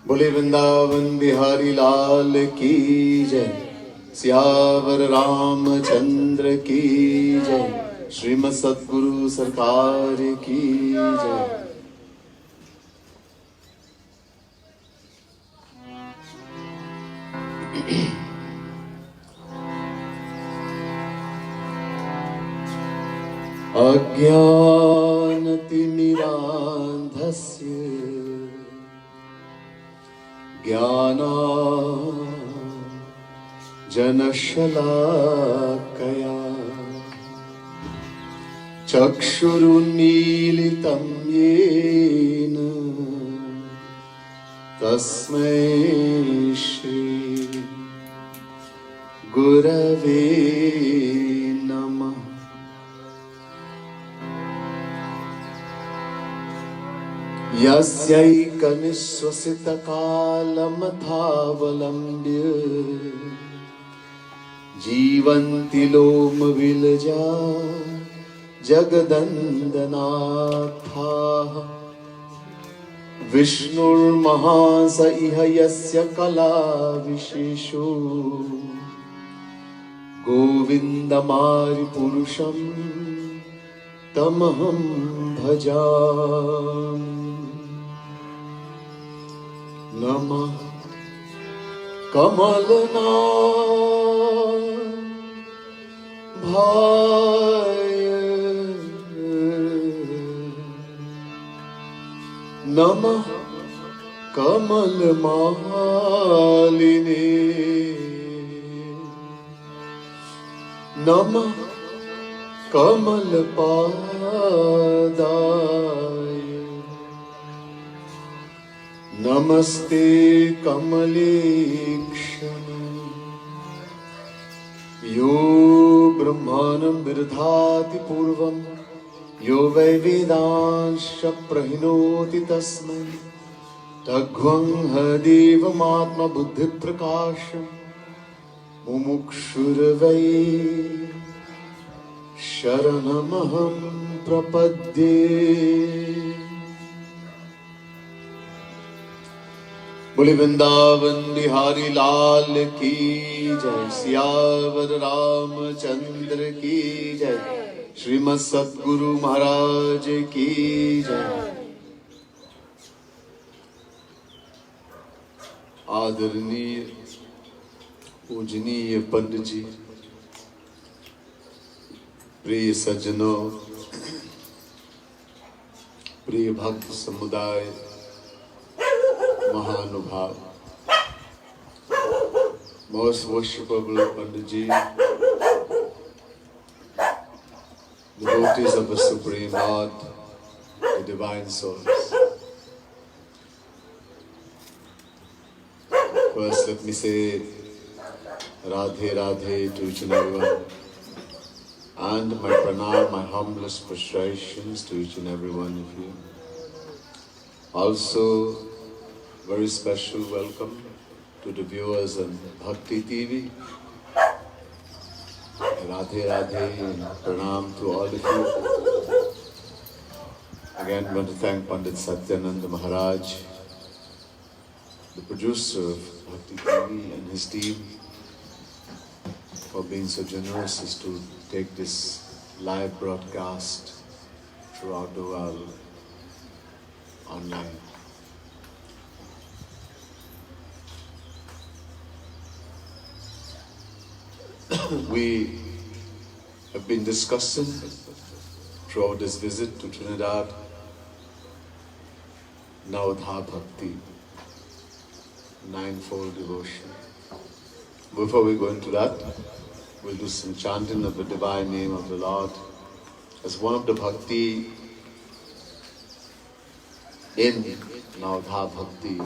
बोले वृंदावन बिहारी लाल की जय, सियावर रामचंद्र की जय, श्रीमद सद्गुरु सरकार की जय। अज्ञानतिमिरान्धस्य ज्ञानाञ्जनशलाकया चक्षुरुन्मीलितं येन तस्मै श्री गुरवे नमः। यस्यैकनिःश्वसितकालमथावलम्ब्य जीवन्ति लोमविलजा जगदन्दनाथाः। विष्णुर्महास इह यस्य कलाविशेषो गोविन्दमारिपुरुषं तमहं भजामि। नमः कमलनाभाय, नमः कमलमालिने, नमः कमलपादाय, नमस्ते कमलेक्षणे। यो ब्रह्माणं विदधाति पूर्वं यो वै वेदांश प्रहिणोति तस्मै तद्ध्वं हदेवमात्मबुद्धिप्रकाशं मुमुक्षुर्वै शरणमहं प्रपद्ये। बोले वृंदावन बिहारी लाल की जय, सियावर रामचंद्र की जय, श्रीमद सद्गुरु महाराज की जय। आदरणीय पूजनीय पंडित जी, प्रिय सज्जनों, प्रिय भक्त समुदाय, महानुभाव, most worshipable Panditji, devotees of the Supreme Lord, the Divine Souls. First, let me say Radhe Radhe to each and everyone, and my pranam, my humblest prostrations to each and every one of you. Also, very special welcome to the viewers on Bhakti TV. Radhe Radhe and pranam to all of you. Again, I want to thank Pandit Satyananda Maharaj, the producer of Bhakti TV, and his team for being so generous as to take this live broadcast throughout the world online. We have been discussing throughout this visit to Trinidad Navadha Bhakti, ninefold devotion. Before we go into that, we'll do some chanting of the divine name of the Lord as one of the Bhakti in Navadha Bhakti.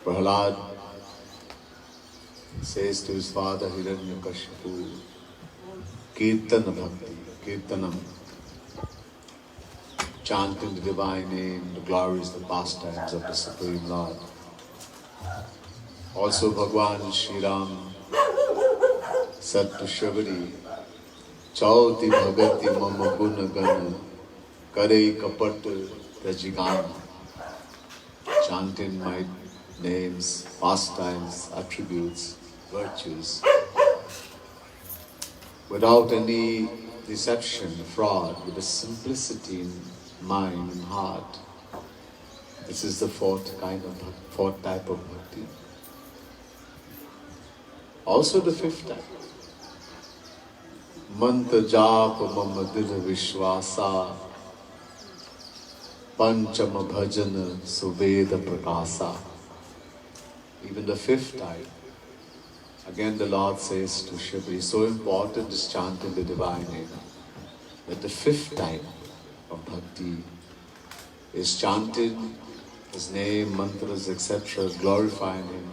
Prahlad says to his father Hiranyakashipu, Kirtana Bhakti, Kirtanam, chanting the divine name, the glories, the pastimes of the Supreme Lord. Also Bhagwan Shri Ram said to Shabari, Chauti Bhagati Mama Guna Gana Kare Kapat Rajigana. chanting my names, pastimes, attributes, virtues, without any deception, fraud, with a simplicity in mind and heart. This is the fourth type of bhakti. Also the fifth type. Mantra japa mama didha vishwasa panchama bhajana suveda prakasa. Even the fifth type, again the Lord says to Shibri, so important is chanting the divine name, that the fifth type of bhakti is chanting His name, mantras, etc., glorifying Him,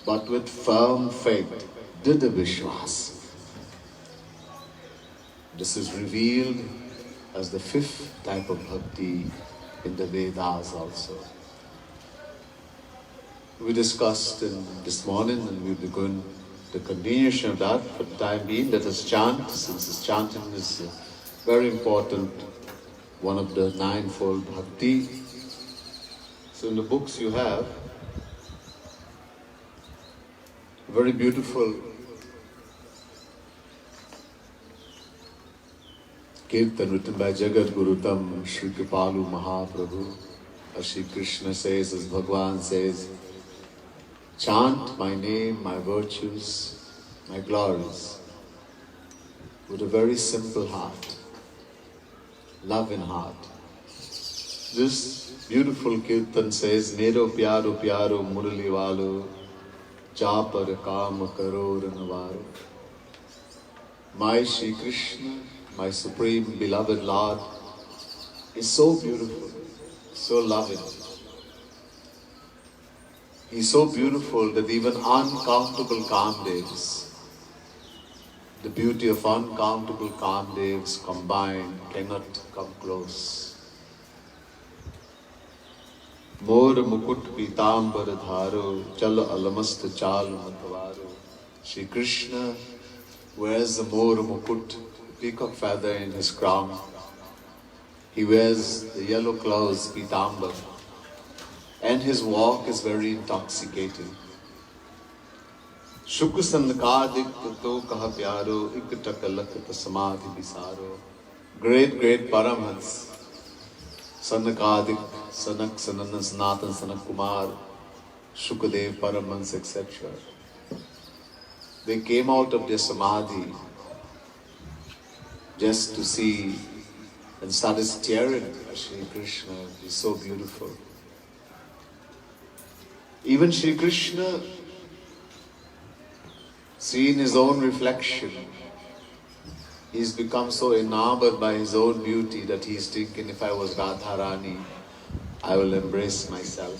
but with firm faith, didha vishwas. This is revealed as the fifth type of bhakti in the Vedas also. We discussed this morning, and we'll be going the continuation of that. For the time being, let us chant, since this chanting is very important, one of the ninefold bhakti. So in the books you have a very beautiful Kirtan written by Jagat Guru Tam Shri Kripalu Mahaprabhu. As Shri Krishna says, as Bhagavan says, chant my name, my virtues, my glories with a very simple heart, love in heart. This beautiful Kirtan says, Mero pyaro pyaro murali walo, japar kaam karo ranavaro. My Shri Krishna, my supreme beloved Lord, is so beautiful, so loving. He is so beautiful that even uncountable Kamdevs, the beauty of uncountable Kamdevs combined, cannot come close. Mor mukut pitambar dharo, chal alamast chal matavaro. Shri Krishna wears the Mor mukut, peacock feather in his crown. He wears the yellow clothes, pitambar, and his walk is very intoxicating. Shukh sandkadik to kaha pyaro, iktak lakta samadhi bisaro. Great Paramhans, Sanakadik, Sanak, Sanana, Sanatan, Sanak Kumar, Shukadev, Paramhans, etc. They came out of their samadhi just to see and started staring at Shri Krishna. He's so beautiful. Even Shri Krishna, seeing his own reflection, he's become so enamored by his own beauty that he's thinking, if I was Radharani, I will embrace myself.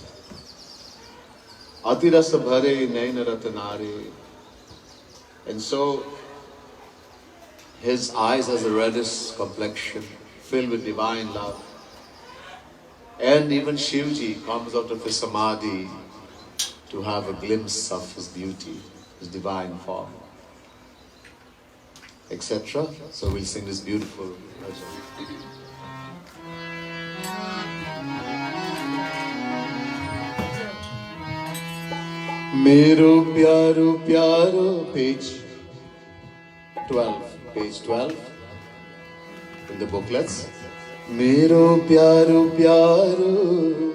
Atirasa bhare naina ratanare. And so his eyes has a reddish complexion, filled with divine love. And even Shivji comes out of his samadhi to have a glimpse of his beauty, his divine form, etc. So we'll sing this beautiful bhajan. Mero pyaro pyaro, page 12 in the booklets. Mero pyaro pyaro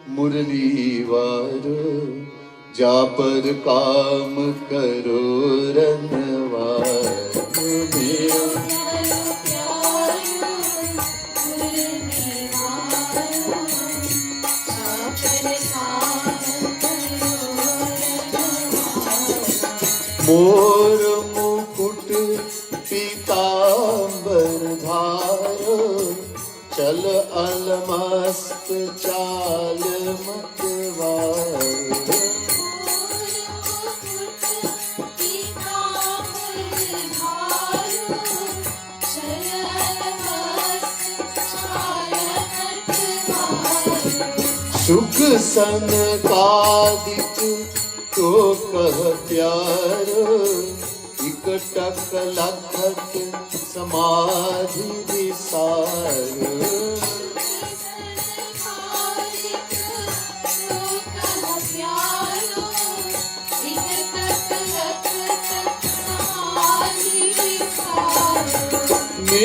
murali varo, japar kaam karo ranvaro. Mero मोर मुकुट पीतांबर धारो, चल अलमस्त चाल मतवारो। सुख सनकादिक तो कह प्यारो, इकटक लखत समाधि विसारो।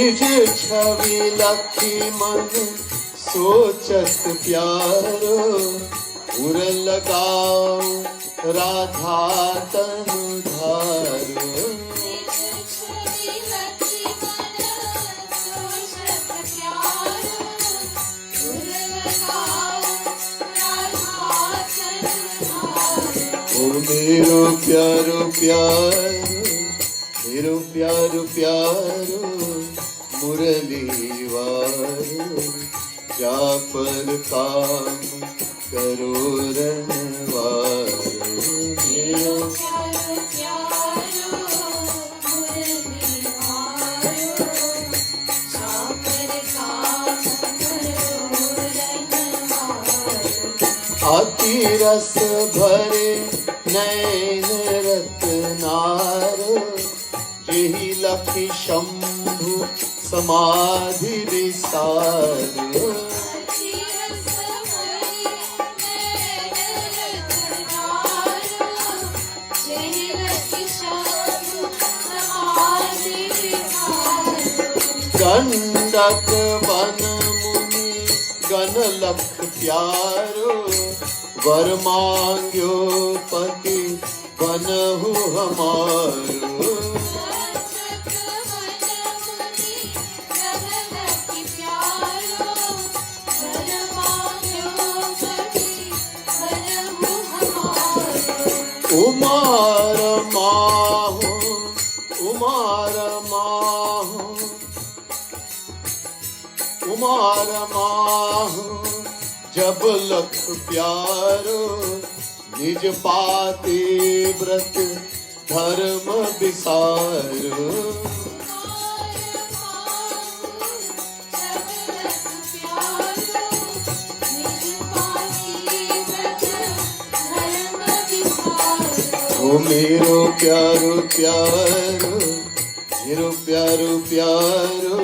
निज छवि लखी मन सोचत प्यारो उर लगाओ राधा तनु धारो ओ मेरो प्यारो प्यारो मेरो प्यारो प्यारो मुरली वारो जा पर काम करो रनवारो मेरो प्यारो प्यारो मुरली वारो जा पर काम करो रनवारो अति रस भरे नैन रत्नारो जेहि लखी शंभु समाधि विसारो गंडक वन मुनि गण लख प्यारो वर मांग्यो पति बनहु हमारो उमार माहू उमार माहू उमार माहू जब लख प्यारो निज पाते व्रत धर्म विसारो ओ मेरो प्यारो प्यारो मेरो प्यारो प्यारो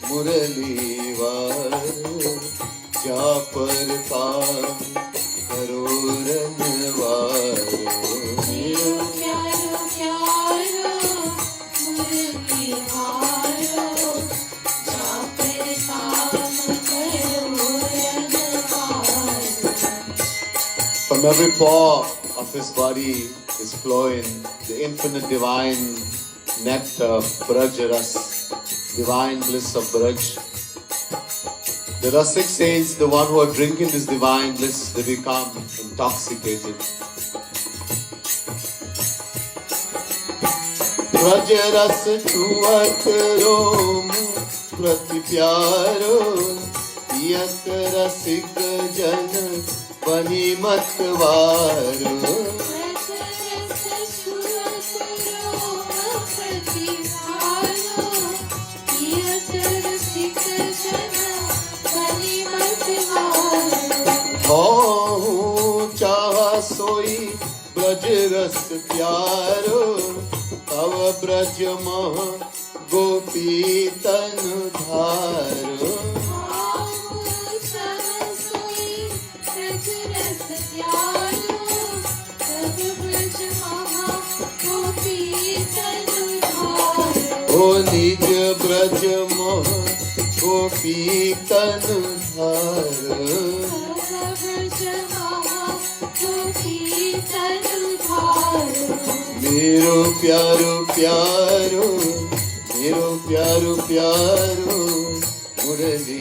मुरली वारो जा पर काम करो रनवारो मेरो प्यारो प्यारो मुरली वारो जा पर काम करो रनवारो From every pore of his body is flowing the infinite divine nectar of Braj Ras, divine bliss of Braj. The Rasik says the one who are drinking this divine bliss, they become intoxicated. Braj Ras chuat rom prati pyaro yat rasik jan bani matwaro चाह सोई ब्रज रस प्यारो तव ब्रज मह गोपी तन धारो ओ निज ब्रज मह गोपी तन धारो मेरो प्यारो प्यारो मेरो प्यारो प्यारो मुरली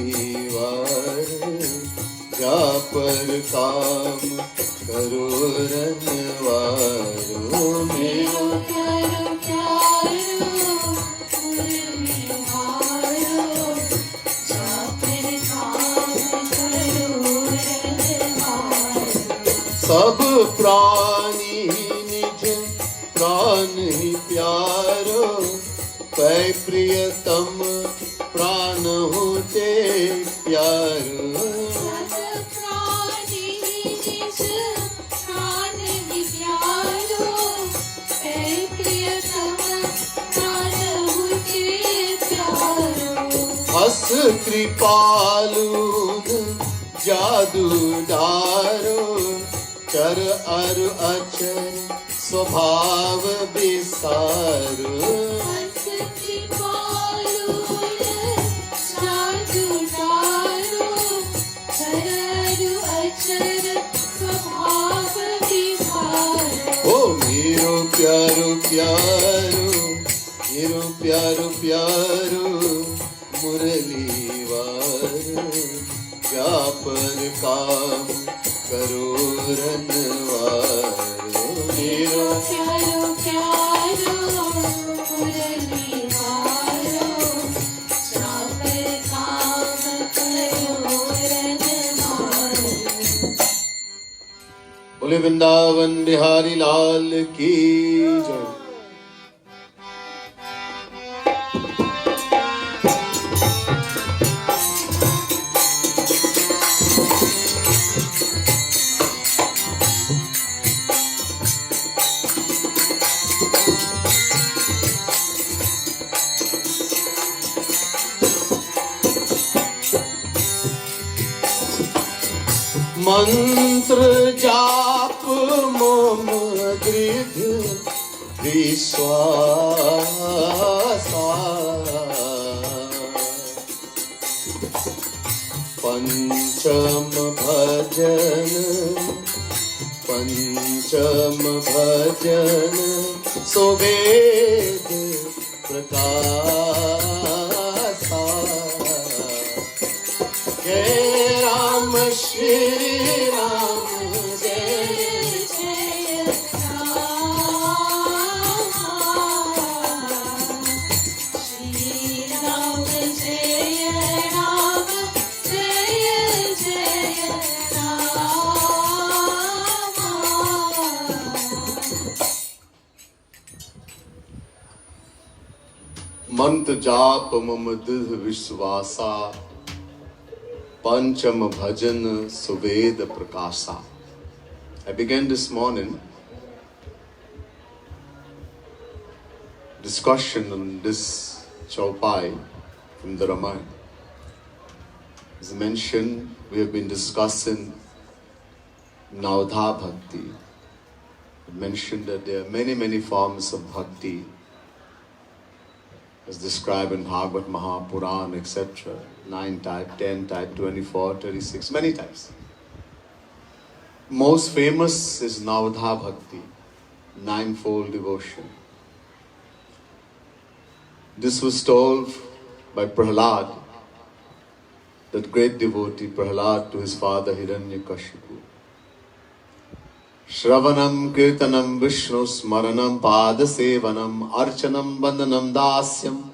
वारो जा पर काम करो रनवारो मेरो प्यारो प्यारो मुरली वारो जा पर काम करो रनवारो सब प्राणी निज प्राण ही प्यारो पै प्रियतम प्राण होते प्यारो हस कृपालु जादू डारो कर अर अचर स्वभाव विसारो हस कृपालु प्यारो हेरो प्यारो प्यारो मुरली वारो क्या पर काम करो रनवारो मेरो प्यारो प्यारो मुरली वारो चापर काम करो रनवारो। बोले वृंदावन बिहारी लाल की जय। मंत्र जाप मोम गृध विश्वासा पंचम भजन सुवेद प्रकाशा जय राम श्री राम जय जय राम श्री राम जय राम जय जय राम। मंत्र जाप मम दृढ़ विश्वासा Pancham Bhajan Suved Prakasa. I began this morning discussion on this Chaupai from the Ramayana. As mentioned, we have been discussing Navadha Bhakti. I mentioned that there are many forms of Bhakti as described in Bhagavad Mahapuran, etc. 9 type, 10 type, 24, 36, many types. Most famous is Navadha Bhakti, ninefold devotion. This was told by Prahlad, that great devotee Prahlad, to his father Hiranyakashipu. Shravanam Kirtanam Vishnu Smaranam Padasevanam Archanam Vandanam Dasyam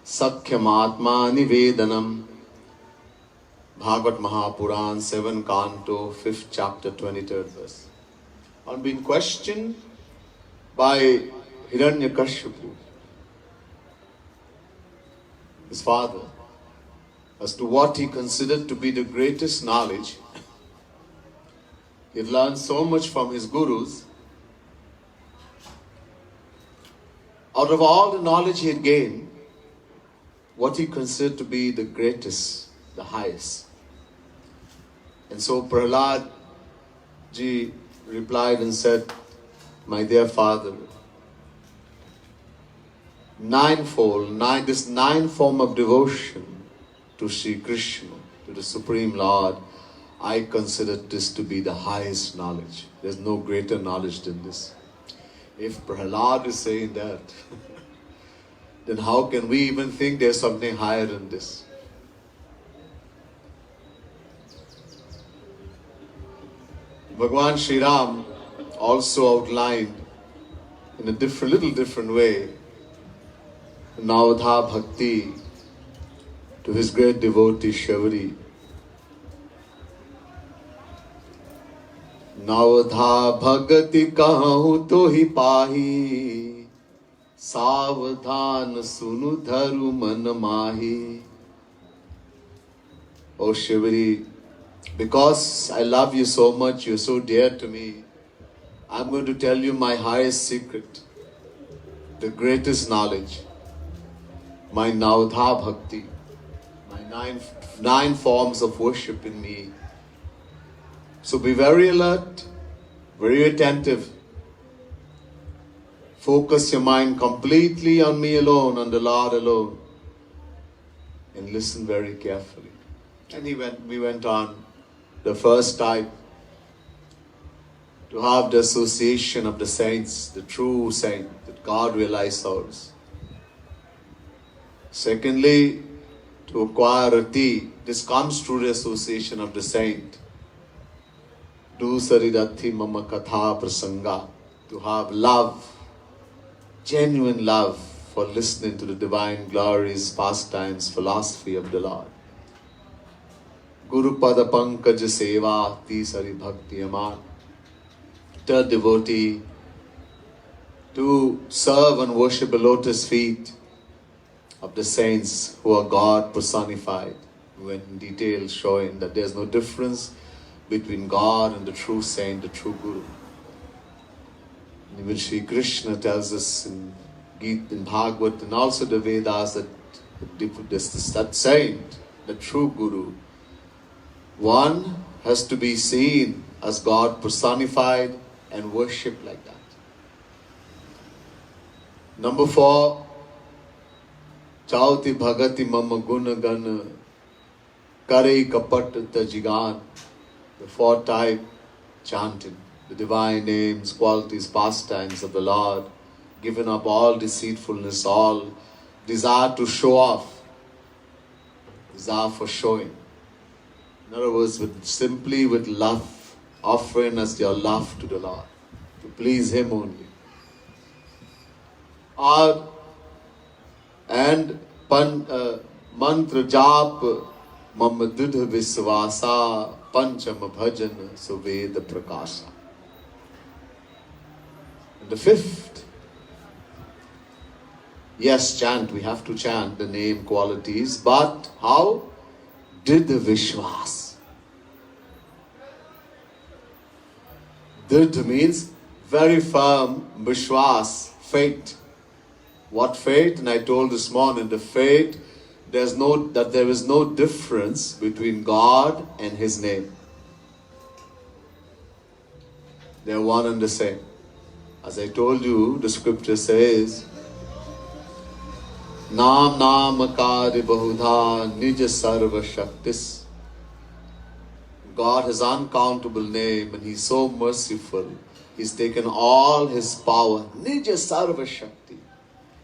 Sakhyam Atma Nivedanam. Bhagavad Mahapuran, 7 Canto, 5th chapter, 23rd verse. On being questioned by Hiranyakashipu, his father, as to what he considered to be the greatest knowledge. He had learned so much from his gurus. Out of all the knowledge he had gained, what he considered to be the greatest, the highest. And so Prahlad ji replied and said, my dear father, this nine form of devotion to Sri Krishna, to the Supreme Lord, I consider this to be the highest knowledge. There's no greater knowledge than this. If Prahlad is saying that, then how can we even think there's something higher than this? Bhagwan Sri Ram also outlined in a little different way Navadha Bhakti to his great devotee Shavari. Navadha Bhagati kahu tohi pahi, Savadhan sunu dharu man mahi. Oh Shavari, because I love you so much, you're so dear to me, I'm going to tell you my highest secret, the greatest knowledge, my Navadha Bhakti, my nine forms of worship in me. So be very alert, very attentive. Focus your mind completely on me alone, on the Lord alone, and listen very carefully. And we went on. The first type, to have the association of the saints, the true saint, the Let God realize souls. Secondly, to acquire rati, this comes through the association of the saint. Do sarirati mama katha prasanga. To have love, genuine love for listening to the divine glories, pastimes, philosophy of the Lord. Guru pada pankaj seva tisari bhakti amar. Third devotee, to serve and worship the lotus feet of the saints who are God personified, when in detail showing that there's no difference between God and the true saint, the true Guru. Even Sri Krishna tells us in Gita, in Bhagavad, and also the Vedas that that saint, the true Guru, one has to be seen as God personified and worshipped like that. Number 4, Chauti Bhagati Mama Guna Gana Kare Kapat Tajigan. The 4th type, chanting the divine names, qualities, pastimes of the Lord, giving up all deceitfulness, all desire to show off, desire for showing. In other words, simply with love, offering us your love to the Lord, to please Him only. And mantra jap mama dudha visvasa panchama bhajan suveda prakasa. And the 5th, yes, chant, we have to chant the name, qualities, but how? Didha vishwas. Didha means very firm, vishwas, faith. What faith? And I told this morning, the faith, there is no difference between God and His name. They are one and the same. As I told you, the scripture says, Naam naam kari bahudha nij sarva shaktis. God has uncountable name and He's so merciful. He's taken all His power, nij sarva shakti,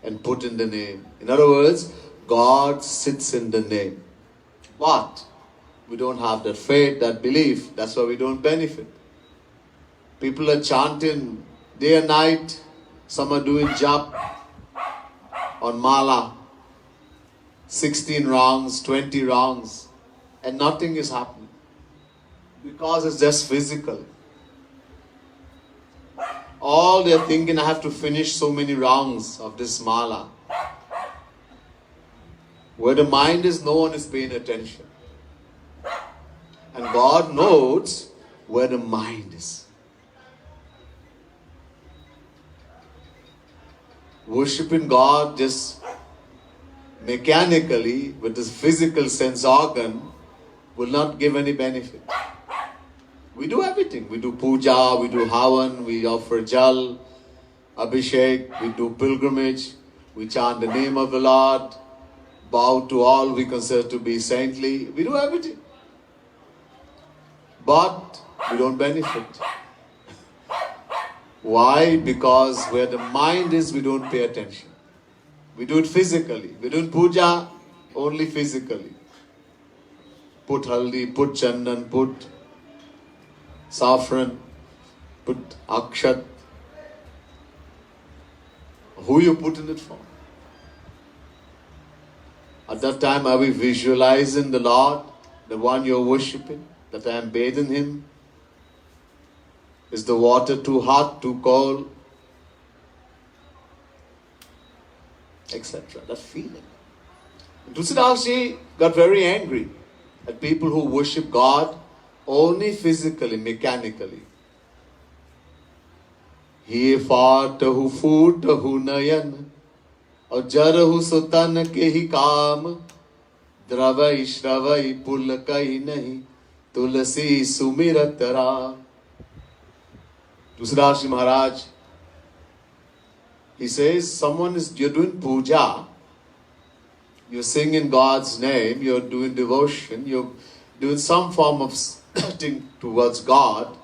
and put in the name. In other words, God sits in the name. But we don't have that faith, that belief. That's why we don't benefit. People are chanting day and night. Some are doing jap on mala. 16 rounds, 20 rounds. And nothing is happening. Because it's just physical. All they're thinking, I have to finish so many rounds of this mala. Where the mind is, no one is paying attention. And God knows where the mind is. Worshipping God just mechanically with this physical sense organ will not give any benefit. We do everything. We do puja, we do havan, we offer jal, abhishek, we do pilgrimage, we chant the name of the Lord, bow to all we consider to be saintly. We do everything. But we don't benefit. Why? Because where the mind is, we don't pay attention. We do it physically. We do puja only physically. Put haldi, put chandan, put saffron, put akshat. Who you putting it for? At that time, are we visualizing the Lord, the one you're worshipping, that I am bathing Him? Is the water too hot, too cold? Etc. That feeling. Tulsidas got very angry at people who worship God only physically, mechanically. He faatahu footahu nayan aur jarahu sutan ke hi kaam dravai shravai pulkai nahi tulasi sumirat ram. Tulsidas Maharaj, he says, you're doing puja, you're singing God's name, you're doing devotion, you're doing some form of thing towards God,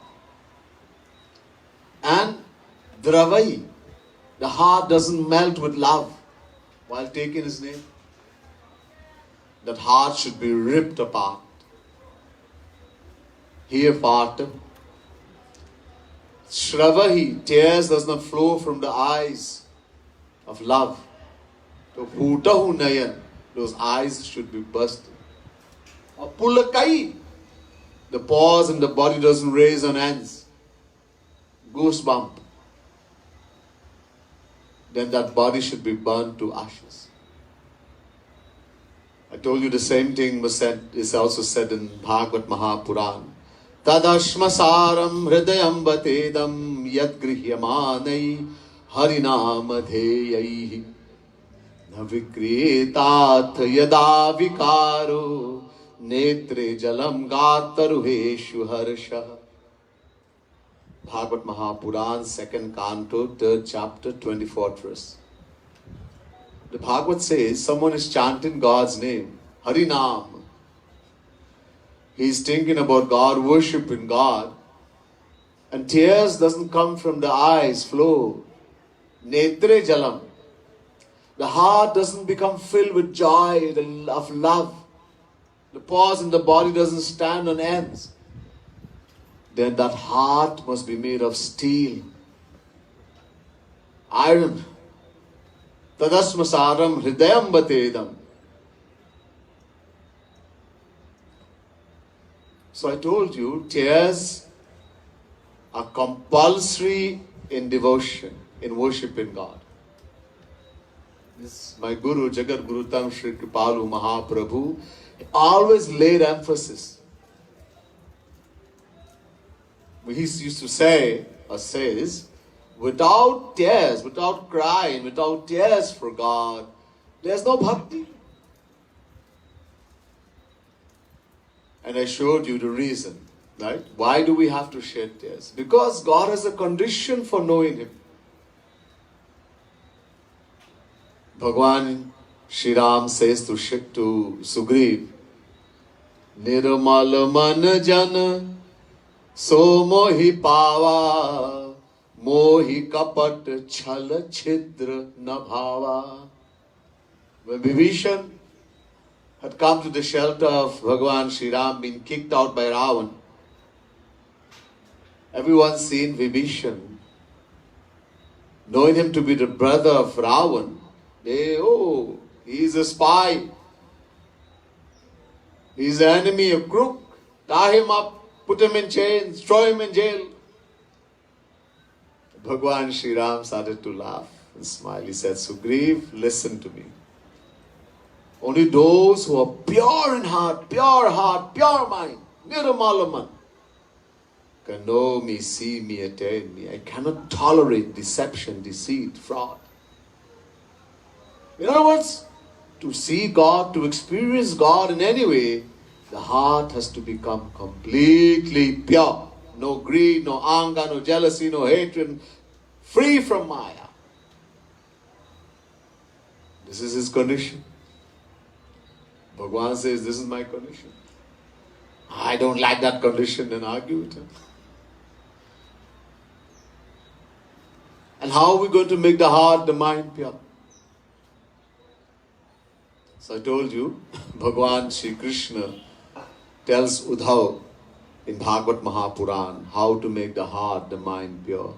and dravai, the heart doesn't melt with love while taking His name, that heart should be ripped apart. Here, Partam. Shravahi, tears does not flow from the eyes of love. So, Putahu Nayan, those eyes should be bursted. Or Pulakai, the pause in the body doesn't raise on ends. Goosebump. Then that body should be burned to ashes. I told you the same thing is also said in Bhagavad Mahapuran. Tadashmasaram hridayam batedam yad grihyamanai harinamadheyaihi navikriyetat yada vikaro netre jalam gataruheshu harsha. Bhagavad Mahapuran, 2nd Canto, 3rd chapter, 24th verse. The Bhagavad says someone is chanting God's name, Harinam. He is thinking about God, worshipping God, and tears doesn't come from the eyes, flow. Netre jalam. The heart doesn't become filled with joy of love. The pause in the body doesn't stand on ends. Then that heart must be made of steel, iron. Tadasmasaram hridayam batedam. So I told you, tears are compulsory in devotion, in worshiping God. This my Guru, Jagat Guru Tam Shri Kripalu Mahaprabhu, always laid emphasis. He used to say, or says, without tears, without crying, without tears for God, there's no bhakti. And I showed you the reason, right? Why do we have to shed tears? Because God has a condition for knowing Him. Bhagwan Shri Ram says to Sugriv, Nirmal man jan so mohi pawa mohi kapat chal chidra na bhava. When Vibhishan had come to the shelter of Bhagwan Shri Ram, been kicked out by Ravan, everyone seen Vibhishan, knowing him to be the brother of Ravan. He's a spy. He's an enemy, a crook. Tie him up. Put him in chains, throw him in jail. Bhagwan Shri Ram started to laugh and smile. He said, Sugriv, listen to me. Only those who are pure in heart, pure mind, Nirmalaman, can know me, see me, attain me. I cannot tolerate deception, deceit, fraud. In other words, to see God, to experience God in any way, the heart has to become completely pure. No greed, no anger, no jealousy, no hatred. Free from Maya. This is his condition. Bhagwan says, this is my condition. I don't like that condition, then argue with him. And how are we going to make the heart, the mind pure? So I told you, Bhagwan Shri Krishna tells Uddhav in Bhagavad Mahapuran how to make the heart, the mind pure.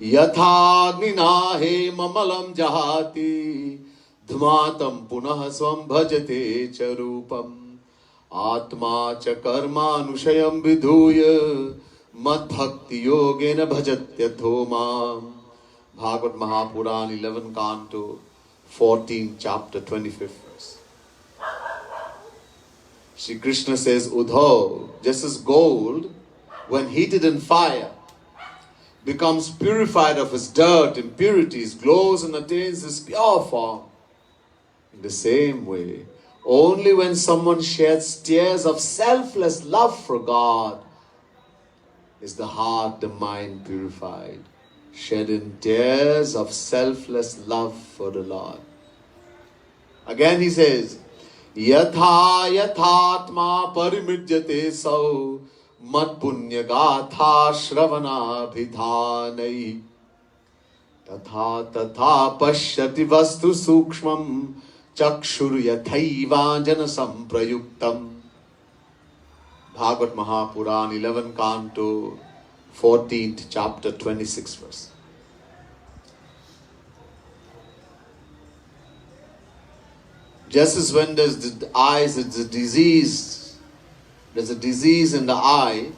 Yathagni he mamalam jahati dhmatam punah svam bhajate charupam atma cha karma anushayam vidhuya mad bhakti yogena bhajatyatho. Bhagavad Mahapuran, 11 Canto, 14 chapter, 25th verse. Shri Krishna says, Uddhav, just as gold, when heated in fire, becomes purified of its dirt, impurities, glows and attains its pure form. In the same way, only when someone sheds tears of selfless love for God is the heart, the mind purified. Shedding tears of selfless love for the Lord. Again he says, Yatha yathatma parimijyate sau mat punya gatha shravana bhidhanai Tatha tatha pashyati vastu sukshmam chakshur yathaivanjana samprayuktam. Bhagavad Mahapuran, 11 Canto, 14th chapter, 26th verse. Just as when there's the eyes, it's a disease, there's a disease in the eye,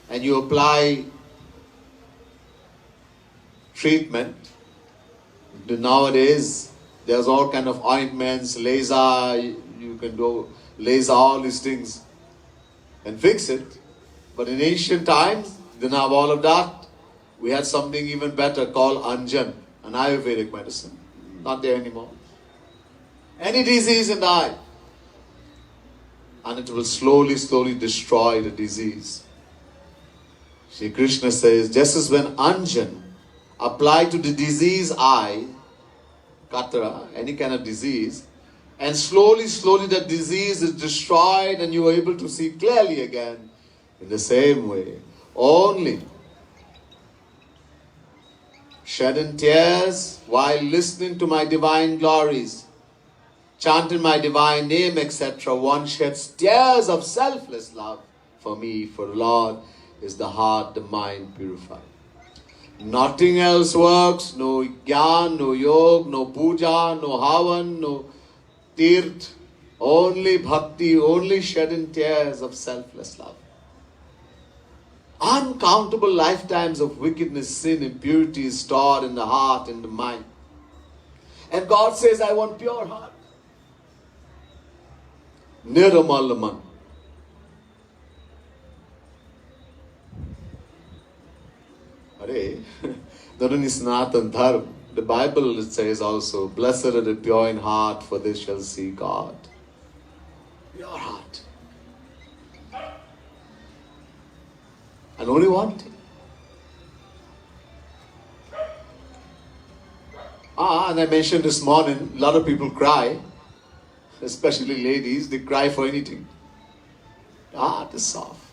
and you apply treatment. Nowadays, there's all kind of ointments, laser, you can do laser, all these things, and fix it. But in ancient times, didn't have all of that. We had something even better called Anjan, an Ayurvedic medicine. Not there anymore. Any disease in the eye, and it will slowly destroy the disease. Shri Krishna says, just as when Anjan applied to the diseased eye, Katra, any kind of disease, and slowly that disease is destroyed and you are able to see clearly again. In the same way, only shedding tears while listening to my divine glories, chanting my divine name, etc., one sheds tears of selfless love for me, for the Lord is the heart, the mind purified. Nothing else works, no Gyan, no Yoga, no Puja, no Havan, no Tirth, only Bhakti, only shedding tears of selfless love. Uncountable lifetimes of wickedness, sin, impurity is stored in the heart, in the mind. And God says, I want pure heart. Niramal man. That is Sanatana Dharma. The Bible says also, blessed are the pure in heart, for they shall see God. Pure heart. And only one thing. And I mentioned this morning, a lot of people cry, especially ladies, they cry for anything. The heart is soft.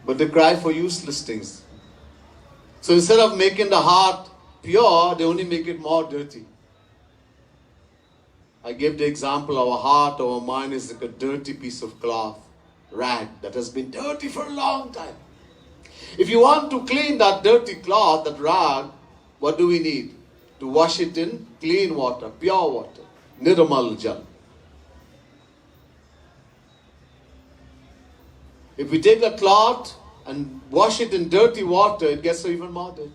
But they cry for useless things. So instead of making the heart pure, they only make it more dirty. I gave the example, our heart, our mind is like a dirty piece of cloth, rag, that has been dirty for a long time. If you want to clean that dirty cloth, that rag, what do we need? To wash it in clean water, pure water, Nirmal Jal. If we take a cloth and wash it in dirty water, it gets even more dirty.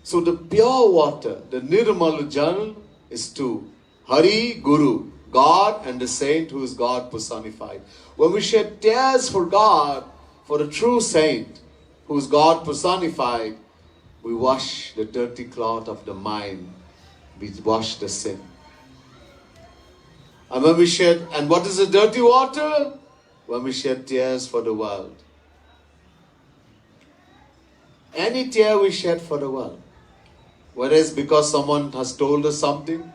So the pure water, the Nirmal Jal, is to Hari, Guru, God and the saint who is God personified. When we shed tears for God, for the true saint who is God personified, we wash the dirty cloth of the mind. We wash the sin. And when we shed, and what is the dirty water? When we shed tears for the world. Any tear we shed for the world, whether it's because someone has told us something,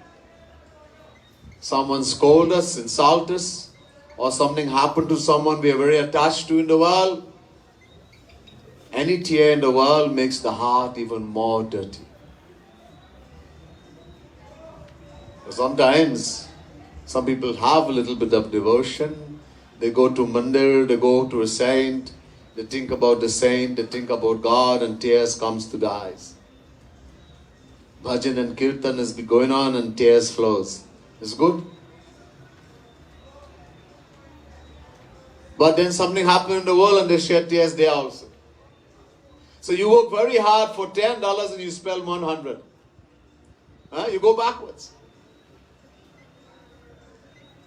someone scolded us, insulted us, or something happened to someone we are very attached to in the world, any tear in the world makes the heart even more dirty. Sometimes, some people have a little bit of devotion. They go to mandir, they go to a saint, they think about the saint, they think about God, and tears comes to the eyes. Bhajan and kirtan is going on and tears flows. It's good. But then something happened in the world and they shed tears there also. So you work very hard for $10 and you spend 100. You go backwards.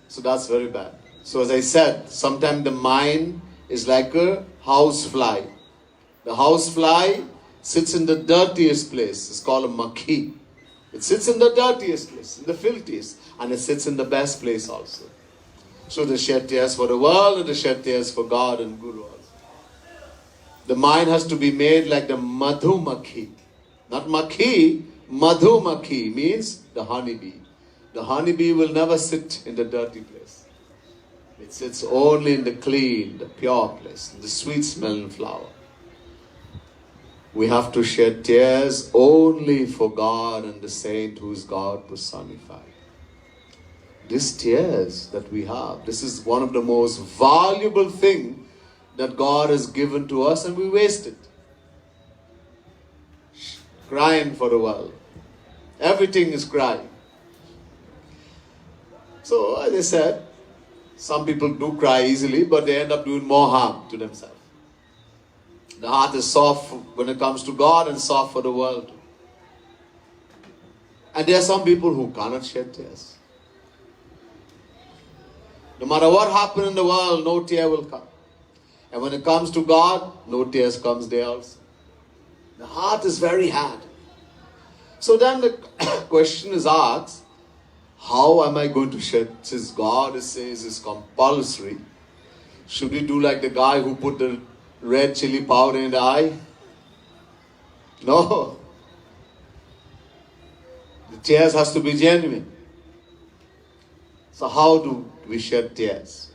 So that's very bad. So as I said, sometimes the mind is like a house fly. The house fly sits in the dirtiest place. It's called a makhi. It sits in the dirtiest place, in the filthiest, and it sits in the best place also. So they shed tears for the world and they shed tears for God and Guru also. The mind has to be made like the madhumakhi. Not makhi, madhumakhi means the honeybee. The honeybee will never sit in the dirty place. It's only in the clean, the pure place, the sweet smelling flower. We have to shed tears only for God and the saint who is God personified. These tears that we have, this is one of the most valuable things that God has given to us, and we waste it. Crying for the world. Everything is crying. So, as I said, some people do cry easily, but they end up doing more harm to themselves. The heart is soft when it comes to God and soft for the world. And there are some people who cannot shed tears. No matter what happens in the world, no tear will come. And when it comes to God, no tears comes there also. The heart is very hard. So then the question is asked, how am I going to shed? Since God says it's compulsory, should we do like the guy who put the red chili powder in the eye? No. The tears has to be genuine. So how do we shed tears?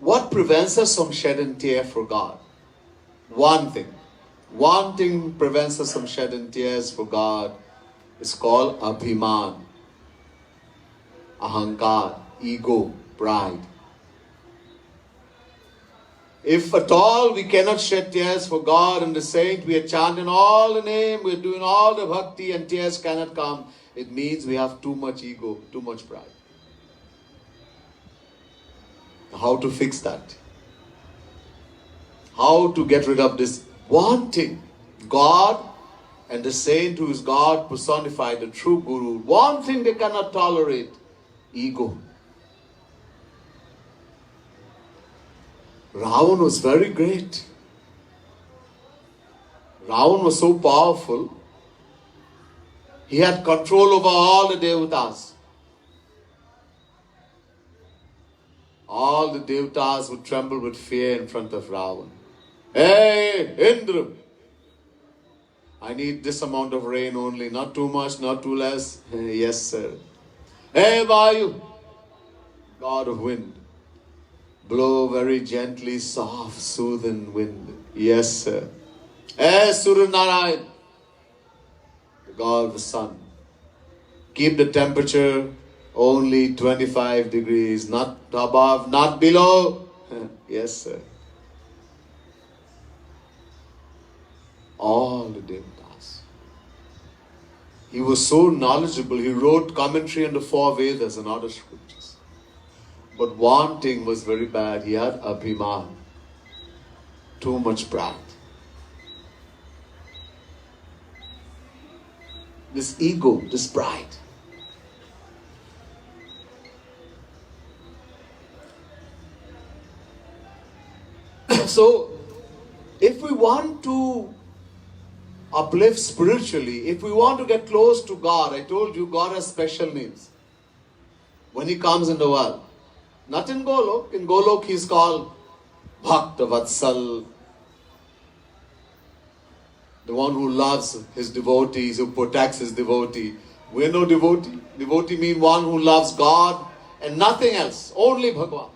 What prevents us from shedding tears for God? One thing. One thing prevents us from shedding tears for God is called abhiman, ahankar, ego, pride. If at all we cannot shed tears for God and the saint, we are chanting all the name, we are doing all the bhakti and tears cannot come, it means we have too much ego, too much pride. How to fix that? How to get rid of this wanting God and the saint who is God personified, the true Guru. One thing they cannot tolerate, ego. Ravan was very great. Ravan was so powerful. He had control over all the devatas. All the devatas would tremble with fear in front of Ravan. Hey, Indra! I need this amount of rain only, not too much, not too less. Yes, sir. Hey, Vayu! God of wind. Blow very gently, soft, soothing wind. Yes, sir. Hey, Surya Narayan! The God of the sun. Keep the temperature only 25 degrees, not above, not below. Yes, sir. All the devatas. He was so knowledgeable, he wrote commentary on the 4 Vedas and other scriptures. But one thing was very bad, he had abhiman, too much pride. This ego, this pride. So, if we want to uplift spiritually, if we want to get close to God, I told you God has special names. When He comes in the world, not in Golok. In Golok He is called Bhakta Vatsal, the one who loves his devotees, who protects his devotee. We are no devotee. Devotee means one who loves God and nothing else, only Bhagwan.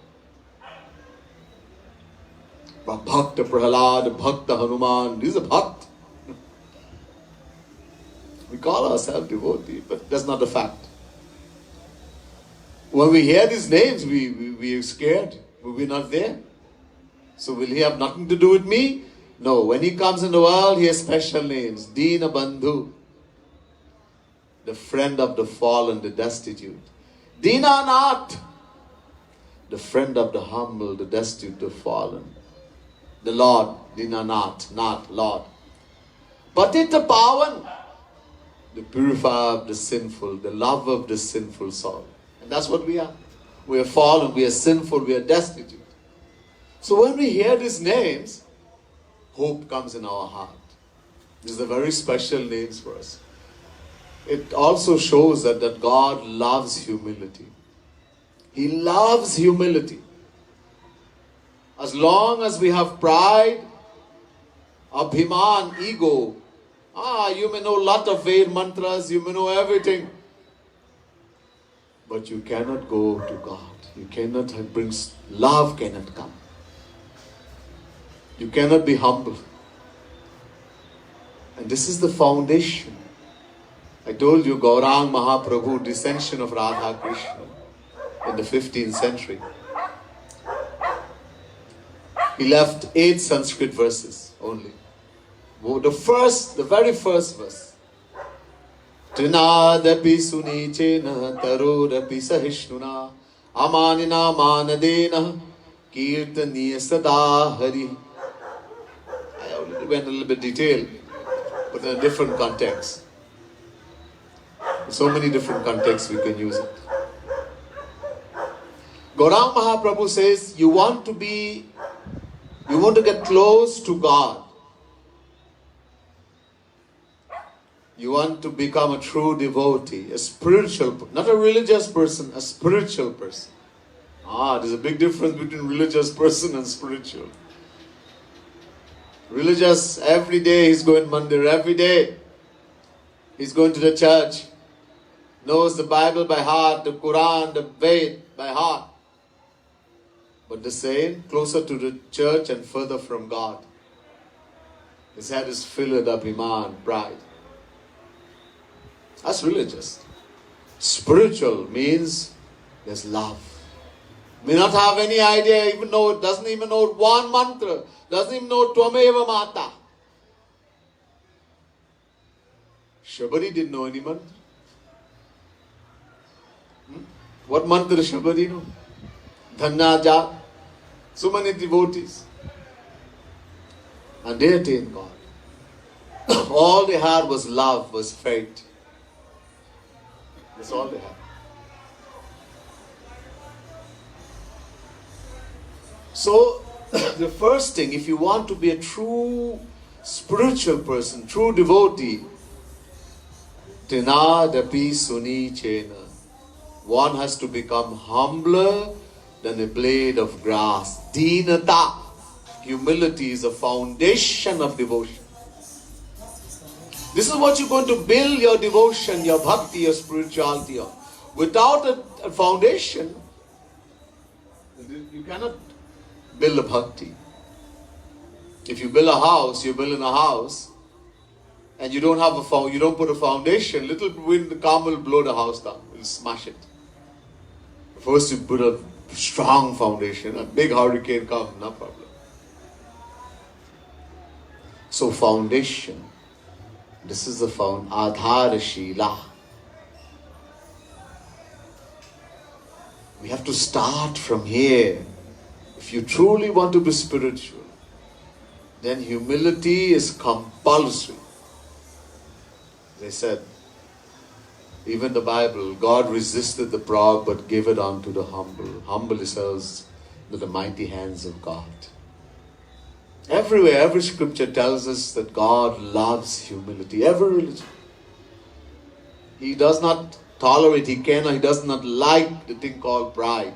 But Bhakta Prahlad, Bhakta Hanuman, these are Bhakt. We call ourselves devotee, but that's not the fact. When we hear these names, we are scared. We're not there. So will He have nothing to do with me? No. When He comes in the world, He has special names. Dina Bandhu, the friend of the fallen, the destitute. Dina Nath, the friend of the humble, the destitute, the fallen. The Lord, Dinanath, not Lord. Patita Pavan, the purifier of the sinful, the lover of the sinful soul. And that's what we are. We are fallen, we are sinful, we are destitute. So when we hear these names, hope comes in our heart. These are very special names for us. It also shows that God loves humility. He loves humility. As long as we have pride, abhiman, ego, you may know a lot of Ved mantras, you may know everything, but you cannot go to God. You cannot bring, love cannot come. You cannot be humble. And this is the foundation. I told you Gaurang Mahaprabhu, descension of Radha Krishna in the 15th century. He left 8 Sanskrit verses only. The very first verse. Trinadapi sunichena tarodapi sahishnuna amanina manadena kirtaniya sada hari. I already went a little bit detailed, but in a different context. So many different contexts we can use it. Gaurang Mahaprabhu says, you want to get close to God. You want to become a true devotee, a spiritual, not a religious person, a spiritual person. There's a big difference between religious person and spiritual. Religious, every day he's going mandir, every day he's going to the church, knows the Bible by heart, the Quran, the Ved by heart. But the saint, closer to the church and further from God. His head is filled with abhiman, pride. That's religious. Spiritual means there's love. May not have any idea, doesn't even know one mantra, doesn't even know Tvameva Mata. Shabari didn't know any mantra. What mantra does Shabari know? Dhanna Jat. So many devotees. And they attained God. All they had was love, was faith. That's all they had. So, the first thing, if you want to be a true spiritual person, true devotee, Trinadapi suni chena. One has to become humbler than a blade of grass. Dinata. Humility is a foundation of devotion. This is what you're going to build your devotion, your bhakti, your spirituality on. Without a foundation, you cannot build a bhakti. If you build a house, you're building a house, and you don't have you don't put a foundation, little wind calm will blow the house down, will smash it. First you put a strong foundation, a big hurricane comes, no problem. So foundation, this is the Adhara Shila. We have to start from here. If you truly want to be spiritual, then humility is compulsory. They said, even the Bible, God resisted the proud but gave it unto the humble. Humble yourselves with the mighty hands of God. Everywhere, every scripture tells us that God loves humility. Every religion. He does not tolerate, he does not like the thing called pride.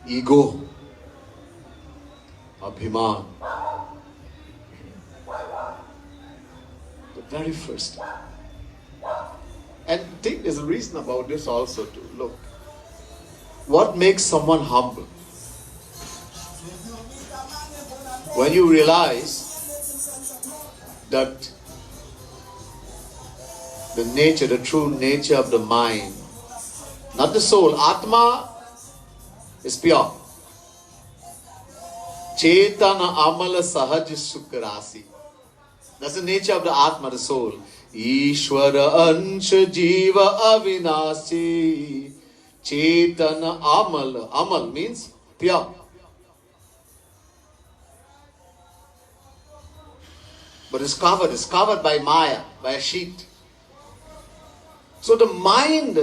Ego. Abhiman. The very first time. And I think there's a reason about this also too. Look, what makes someone humble? When you realize that the true nature of the mind, not the soul, Atma is pure. Chetana Amala Sahaj Sukrasi. That's the nature of the Atma, the soul. Ishwara Ansha Jiva Avinasi. Chetana Amala. Amal means pure. But it's covered by Maya, by a sheet. So the mind,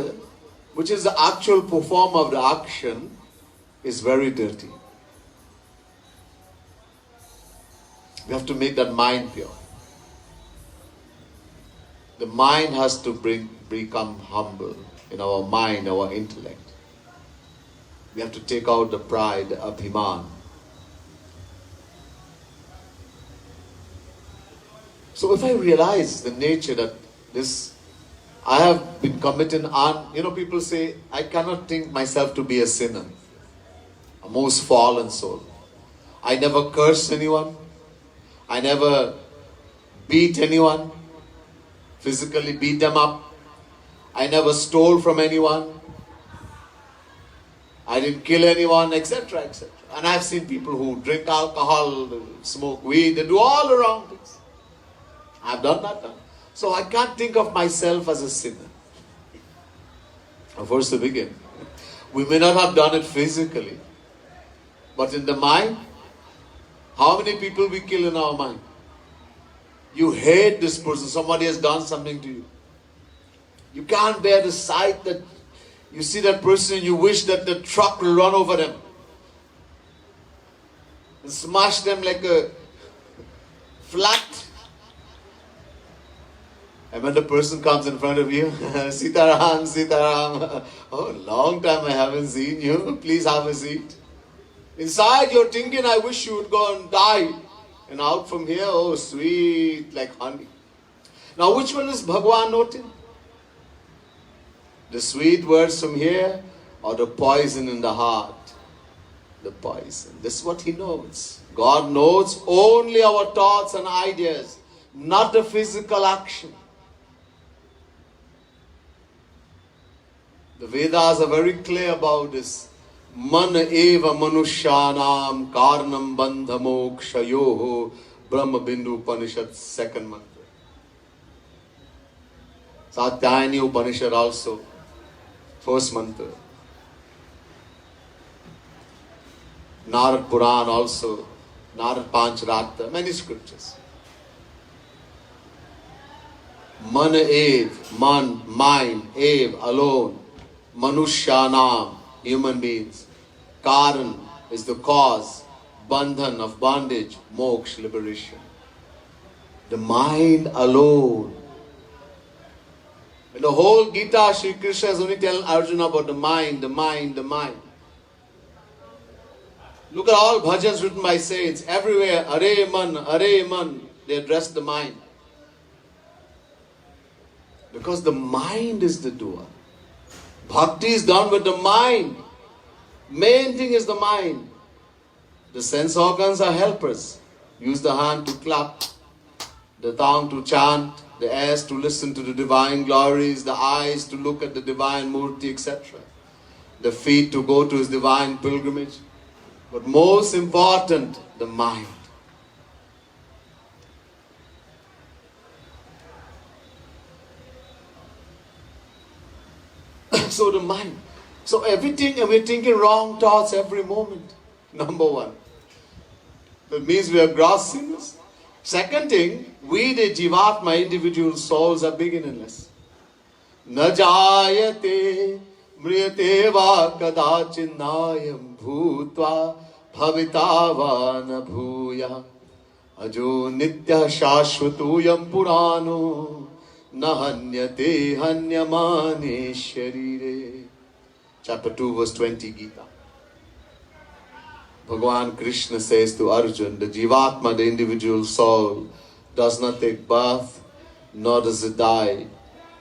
which is the actual performer of the action, is very dirty. We have to make that mind pure. The mind has to become humble in our mind, our intellect. We have to take out the pride, the abhiman. So if I realize the nature that this I have been committing on, people say, I cannot think myself to be a sinner, a most fallen soul. I never cursed anyone. I never beat anyone, physically beat them up. I never stole from anyone. I didn't kill anyone, etc., etc. And I've seen people who drink alcohol, smoke weed, they do all the wrong things. I've done that now. So I can't think of myself as a sinner. First to begin, we may not have done it physically, but in the mind, how many people we kill in our mind? You hate this person, somebody has done something to you. You can't bear the sight that you see that person and you wish that the truck will run over them and smash them like a flat. And when the person comes in front of you, Sitaram, Sitaram, oh, long time I haven't seen you, please have a seat. Inside you're thinking, I wish you would go and die. And out from here, oh, sweet like honey. Now, which one is Bhagwan noting? The sweet words from here or the poison in the heart? The poison. This is what He knows. God knows only our thoughts and ideas, not the physical action. The Vedas are very clear about this. Man eva manushyanam karnam bandha mokshayoho Brahma Bindu Upanishad, second mantra. Satyayani Upanishad also, first mantra. Narad Puran also, Narad Pancharatta, many scriptures. Man ev, man, mind, ev, alone. Manushyanam, human beings. Karan is the cause, bandhan of bondage, moksha, liberation. The mind alone. In the whole Gita, Shri Krishna is only telling Arjuna about the mind, the mind, the mind. Look at all bhajans written by saints. Everywhere, Hare Man, they address the mind. Because the mind is the doer. Bhakti is done with the mind. Main thing is the mind. The sense organs are helpers. Use the hand to clap, the tongue to chant, the ears to listen to the divine glories, the eyes to look at the divine murti, etc. The feet to go to His divine pilgrimage. But most important, the mind. So the mind. So everything, and we're thinking wrong thoughts every moment. Number one. That means we are gross sinners. Second thing, we the Jivatma, individual souls, are beginningless. Na jayate mriyate va kadachinnayam bhutva bhavitava na bhuya ajo nitya shashvatuyam purano na hanyate hanyamane sharire. Chapter 2 verse 20 Gita. Bhagavan Krishna says to Arjuna, the Jivatma, the individual soul, does not take birth, nor does it die,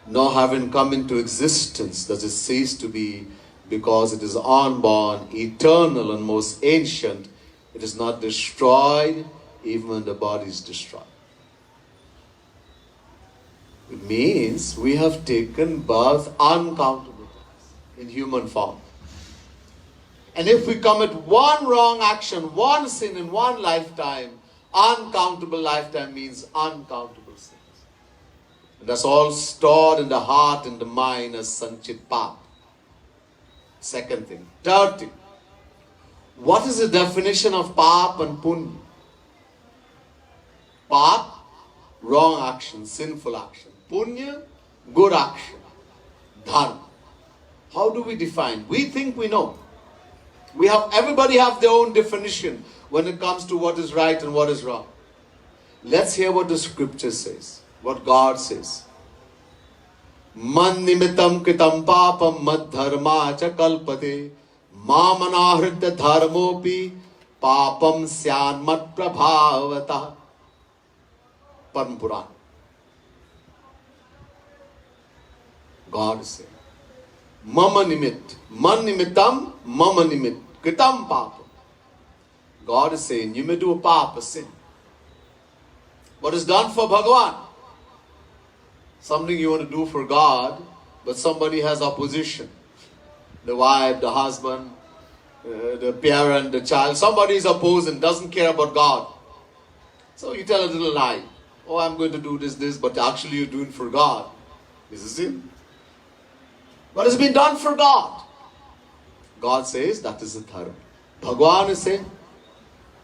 nor having come into existence does it cease to be, because it is unborn, eternal and most ancient. It is not destroyed even when the body is destroyed. It means we have taken birth uncountable in human form. And if we commit one wrong action, one sin in one lifetime, uncountable lifetime means uncountable sins. And that's all stored in the heart and the mind as sanchit pap. Second thing. Third thing. What is the definition of pap and punya? Pap, wrong action, sinful action. Punya, good action. Dharma. How do we define? We think we know. Everybody have their own definition when it comes to what is right and what is wrong. Let's hear what the scripture says, what God says. Man nimitam kritam papam mad dharma cha kalpate mamanahritya dharmopi papam syan mat prabhavata. Padma Puran. God is saying. Mama nimit. Man nimittam, mama nimit. Kritam papa. God is saying, you may do a papa, a sin. What is done for Bhagavan? Something you want to do for God, but somebody has opposition. The wife, the husband, the parent, the child. Somebody is opposing, doesn't care about God. So you tell a little lie. Oh, I'm going to do this, but actually you're doing for God. Is this it? What has been done for God? God says that is a dharma. Bhagavan is saying,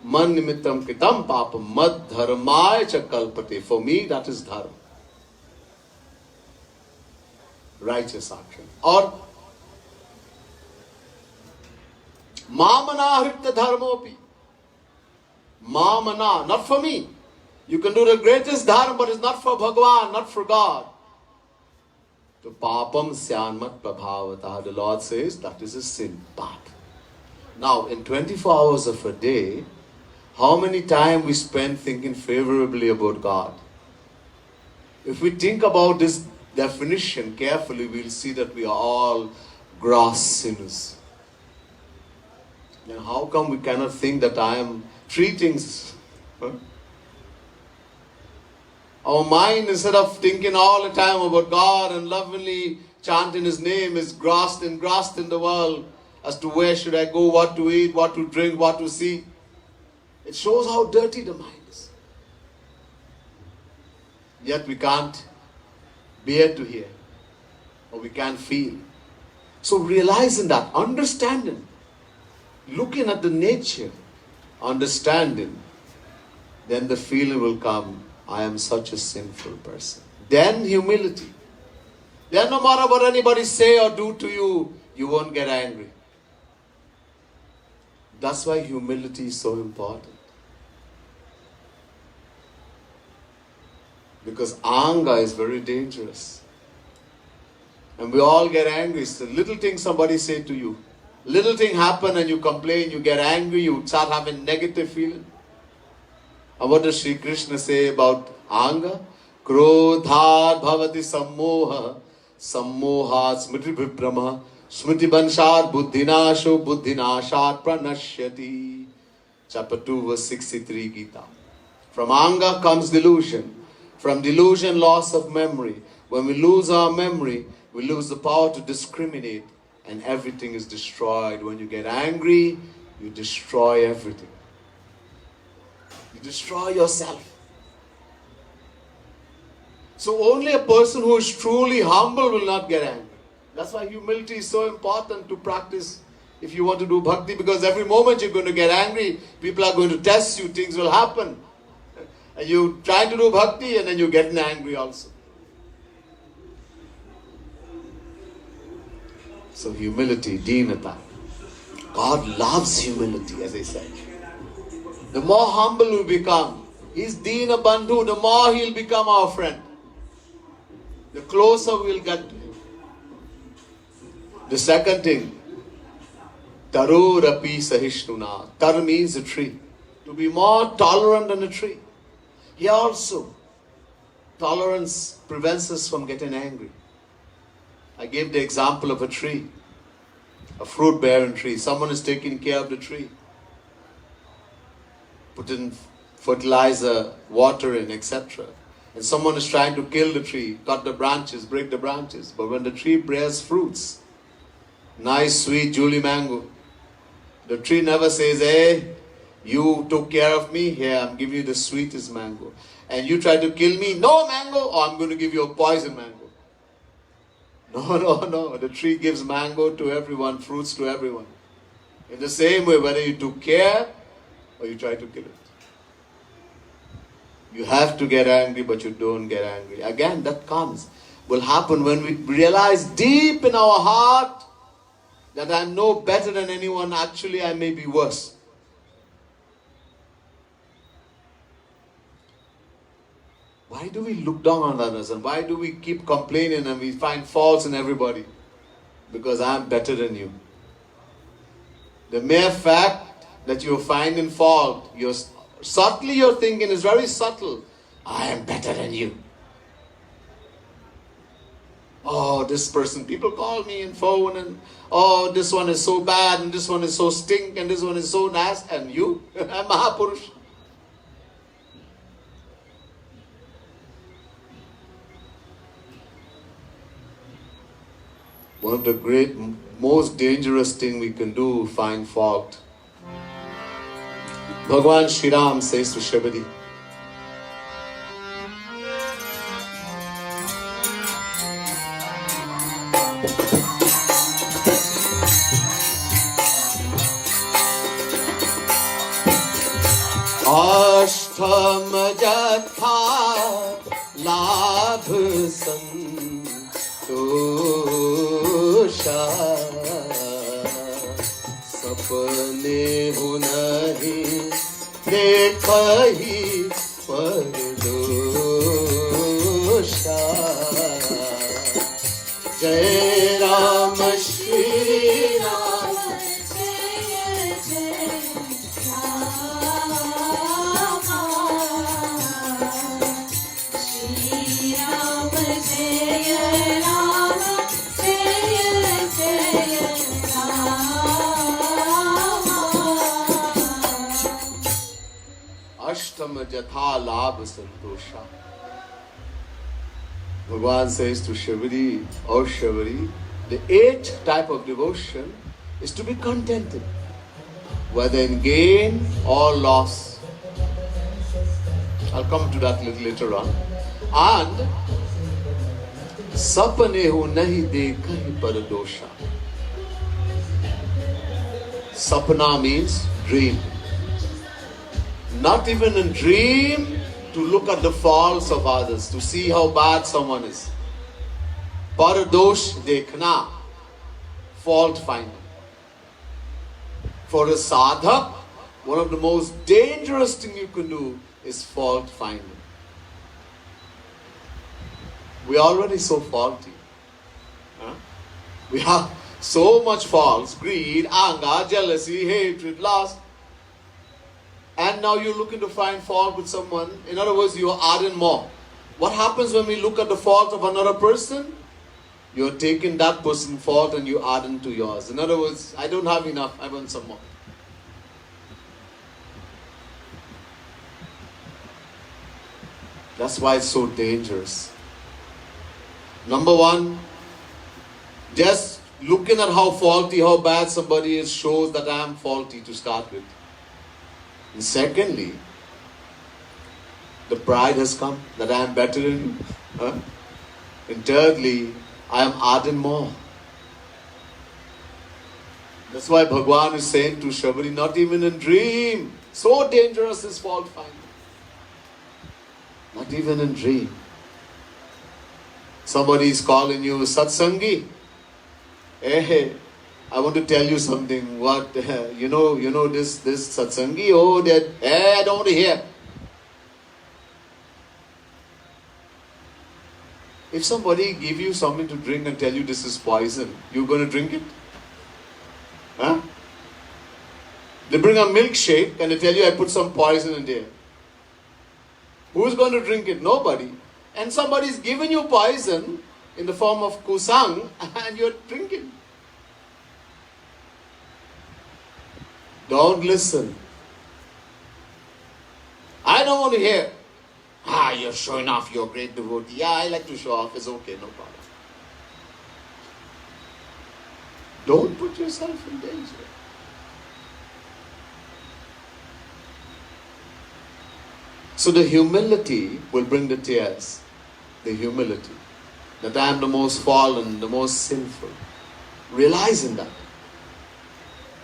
man nimittam kritam papam mad dharmaya cha kalpate. For me, that is dharma. Righteous action. Or mamana hritta dharmopi. Mamana, not for me. You can do the greatest dharma, but it's not for Bhagavan, not for God. To papam syanmat prabhavata. The Lord says that is a sin, pap. Now, in 24 hours of a day, how many time we spend thinking favorably about God? If we think about this definition carefully, we'll see that we are all gross sinners. Then how come we cannot think that I am treating... Our mind, instead of thinking all the time about God and lovingly chanting His name, is engrossed in the world as to where should I go, what to eat, what to drink, what to see. It shows how dirty the mind is. Yet we can't bear to hear, or we can't feel. So realizing that, understanding, looking at the nature, understanding, then the feeling will come, I am such a sinful person. Then humility. Then no matter what anybody say or do to you, you won't get angry. That's why humility is so important. Because anger is very dangerous. And we all get angry. It's a little thing somebody say to you. Little thing happen and you complain, you get angry, you start having negative feeling. And what does Sri Krishna say about anger? Krodhat bhavati sammoha, sammohat smriti vibrama, smriti banshad buddhinasho, buddhinashat pranashyati. Chapter 2 verse 63 Gita. From anger comes delusion. From delusion, loss of memory. When we lose our memory, we lose the power to discriminate and everything is destroyed. When you get angry, you destroy everything. You destroy yourself. So only a person who is truly humble will not get angry. That's why humility is so important to practice if you want to do bhakti, because every moment you're going to get angry, people are going to test you, things will happen. And you try to do bhakti and then you get angry also. So humility, dinata. God loves humility, as I said. The more humble we become, He's Dina Bandhu, the more He'll become our friend. The closer we'll get to Him. The second thing, Taru Rapi Sahishnuna. Tar means a tree. To be more tolerant than a tree. Here also, tolerance prevents us from getting angry. I gave the example of a tree, a fruit-bearing tree. Someone is taking care of the tree. Put in fertilizer, watering, etc. And someone is trying to kill the tree, cut the branches, break the branches. But when the tree bears fruits, nice, sweet, juicy mango, the tree never says, hey, you took care of me, here I'm giving you the sweetest mango. And you try to kill me, no mango, or I'm going to give you a poison mango. No. The tree gives mango to everyone, fruits to everyone. In the same way, whether you took care or you try to kill it. You have to get angry, but you don't get angry. Again, that will happen when we realize deep in our heart that I'm no better than anyone. Actually, I may be worse. Why do we look down on others and why do we keep complaining and we find faults in everybody? Because I'm better than you. The mere fact that you're finding fault, your thinking is very subtle. I am better than you. Oh, this person, people call me and phone and, oh, this one is so bad and this one is so stink and this one is so nasty. And you, I'm Mahapurush. One of the most dangerous thing we can do, find fault. Bhagwan Shri Ram says to Shabari, Ashtam jatha labh santosha sapne ho nahi dekhahi pardosha Jai Ram Shri Ram Ashtam jatha labh santosha. Bhagwan says to Shabari, oh Shabari, the 8th type of devotion is to be contented, whether in gain or loss. I'll come to that little later on. And sapne ho nahi dekhahi paradosha. Sapna means dream. Not even in dream to look at the faults of others, to see how bad someone is. Paradosh dekhna, fault finding. For a sadhak, one of the most dangerous things you can do is fault finding. We are already so faulty. We have so much faults, greed, anger, jealousy, hatred, lust. And now you're looking to find fault with someone. In other words, you are adding more. What happens when we look at the fault of another person? You're taking that person's fault and you add into yours. In other words, I don't have enough, I want some more. That's why it's so dangerous. Number one, just looking at how faulty, how bad somebody is shows that I am faulty to start with. And secondly, the pride has come that I am better than you. And thirdly, I am adding more. That's why Bhagwan is saying to Shabari, not even in dream. So dangerous is fault finding. Not even in dream. Somebody is calling you Satsangi. Hey, I want to tell you something. What you know this Satsangi? Oh, that I don't want to hear. If somebody give you something to drink and tell you this is poison, you going to drink it? Huh? They bring a milkshake and they tell you I put some poison in there. Who's going to drink it? Nobody. And somebody's giving you poison in the form of kusang and you're drinking. Don't listen. I don't want to hear. You're showing off your great devotee. Yeah, I like to show off. It's okay, no problem. Don't put yourself in danger. So the humility will bring the tears. The humility. That I am the most fallen, the most sinful. Realizing that.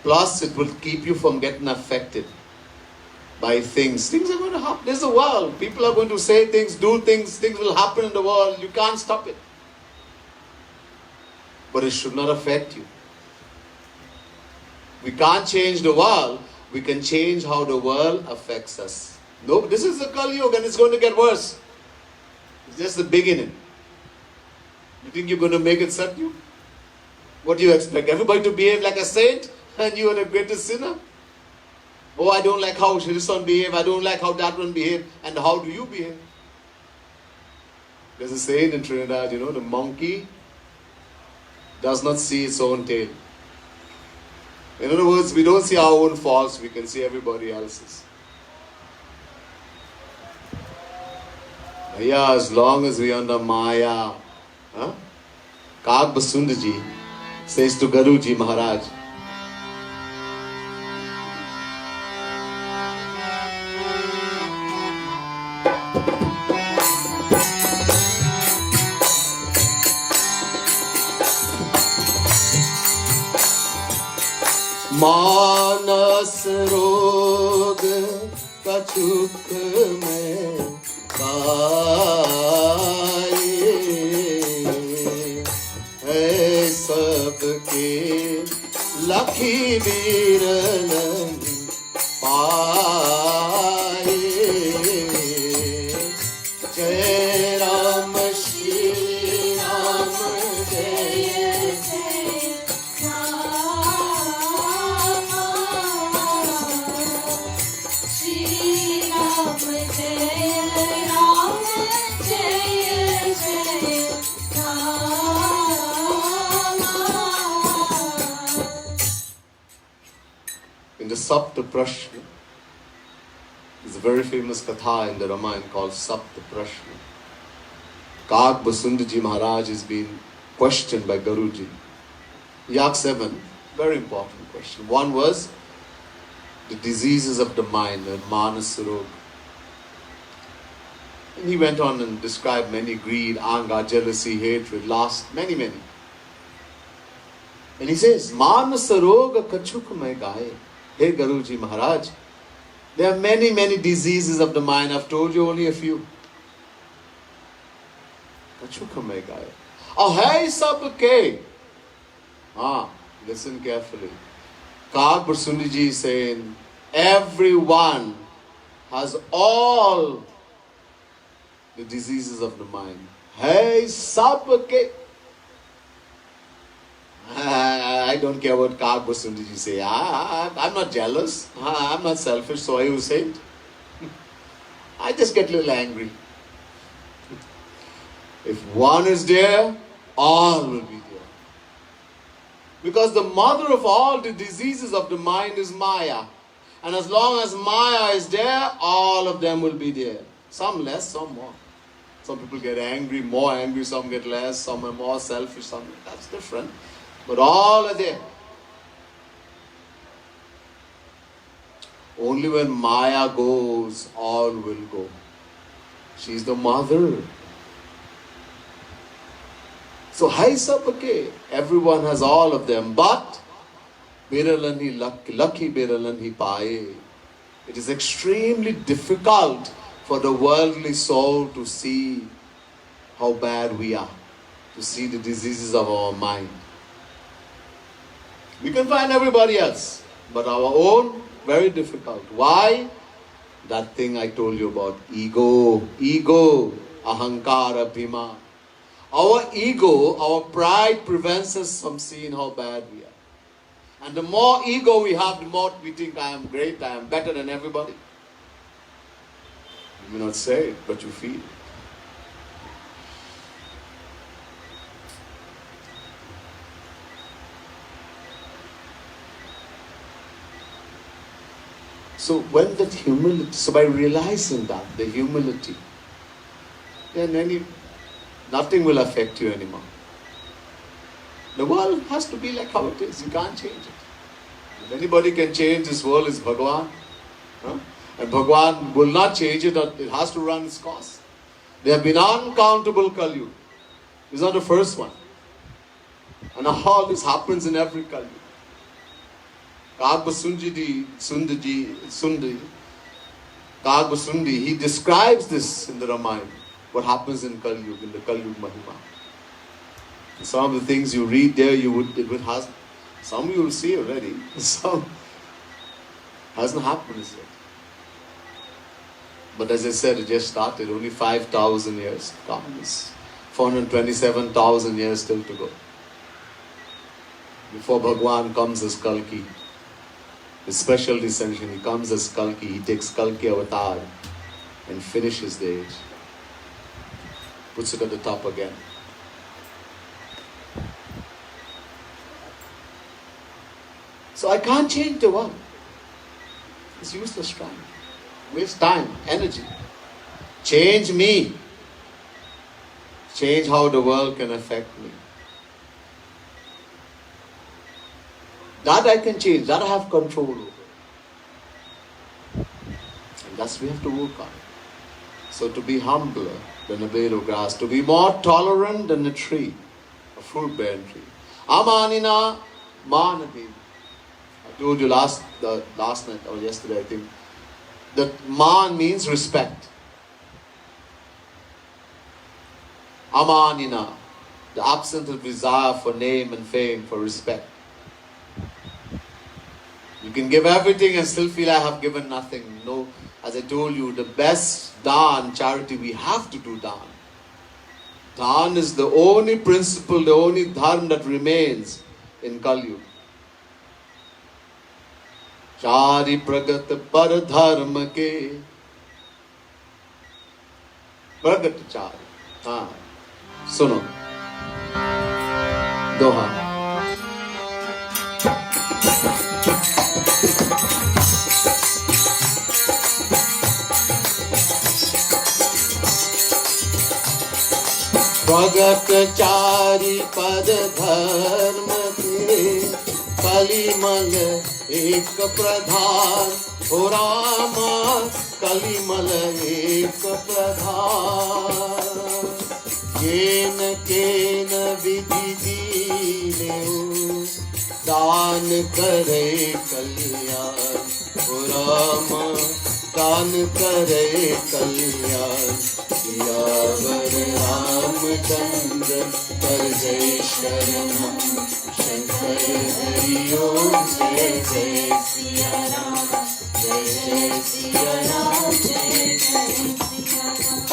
Plus, it will keep you from getting affected by things. Things are going to happen. This is the world. People are going to say things, do things. Things will happen in the world. You can't stop it. But it should not affect you. We can't change the world. We can change how the world affects us. No, this is the Kali Yuga and it's going to get worse. It's just the beginning. You think you're going to make it Satyu? What do you expect? Everybody to behave like a saint and you are the greatest sinner? Oh, I don't like how this one behave. I don't like how that one behave. And how do you behave? There's a saying in Trinidad, the monkey does not see its own tail. In other words, we don't see our own faults, we can see everybody else's. Yeah, as long as we are under Maya, Kag Basundaji says to Guruji Maharaj, मानस रोग कछुक में पाए है सबके लखी बीरन पाए जय राम श्री राम जय in the Sapta Prashna, there's a very famous katha in the Ramayana called Sapta Prashna. Kag Basundaji Maharaj is being questioned by Guruji. He asked 7 very important questions. One was the diseases of the mind, the Manas Roga. And he went on and described many: greed, anger, jealousy, hatred, lust, many. And he says, Manasa Roga Kachuk Mai Gaye. Hey Guruji Maharaj, there are many diseases of the mind. I've told you only a few. Kachuk Mai Gaye. Oh, hey, sabke. Listen carefully. Kag Basundaji is saying, everyone has all the diseases of the mind. Hey, sabke. I don't care what Kag Basundaji say. I'm not jealous. I'm not selfish. So are you saying? I just get a little angry. If one is there, all will be there. Because the mother of all the diseases of the mind is Maya. And as long as Maya is there, all of them will be there. Some less, some more. Some people get angry, more angry, some get less, some are more selfish, some that's different. But all are there. Only when Maya goes, all will go. She's the mother. So, hai sabke, everyone has all of them. But, biralanhi lucky biralanhi paaye. It is extremely difficult for the worldly soul to see how bad we are, to see the diseases of our mind. We can find everybody else, but our own, very difficult. Why? That thing I told you about, ego, ahankara, bhima. Our ego, our pride prevents us from seeing how bad we are. And the more ego we have, the more we think I am great, I am better than everybody. You may not say it, but you feel it. So when that humility, so by realizing that, the humility, then nothing will affect you anymore. The world has to be like how it is. You can't change it. If anybody can change this world, it's Bhagwan. And Bhagwan will not change it. It has to run its course. There have been uncountable Kali Yuga. It's not the first one. And all this happens in every Kali Yuga. Kag Basundi, he describes this in the Ramayana, what happens in Kali Yuga, in the Kali Yuga Mahima. And some of the things you read there, some you will see already, some hasn't happened yet. But as I said, it just started, only 5,000 years to come. It's 427,000 years still to go. Before Bhagwan comes as Kalki, his special descension, he comes as Kalki, he takes Kalki avatar and finishes the age. Puts it at the top again. So I can't change the world. It's useless trying. Waste time, energy. Change me. Change how the world can affect me. That I can change, that I have control over. And that's what we have to work on. So to be humbler than a blade of grass, to be more tolerant than a tree, a fruit-bearing tree. Amanina manadi. I told you last night or yesterday, I think, that man means respect. Amanina, the absence of desire for name and fame, for respect. You can give everything and still feel I have given nothing. No, as I told you, the best daan, charity, we have to do daan. Daan is the only principle, the only dharma that remains in Kali Yuga. Chari pragat par dharma ke. Pragat chari. हाँ, सुनो दोहा. प्रगट चारि पद धर्म के कलिमल एक प्रधान. हो रामा कलिमल एक प्रधान. केन केन विधि दीनेउ दान करे कल्याण. हो रामा दान करे कल्याण. सियावर रामचंद्र पर जय शरणम. शंकर हरि ओम जय जय सिया राम. जय जय सिया राम. जय जय Siya Ram.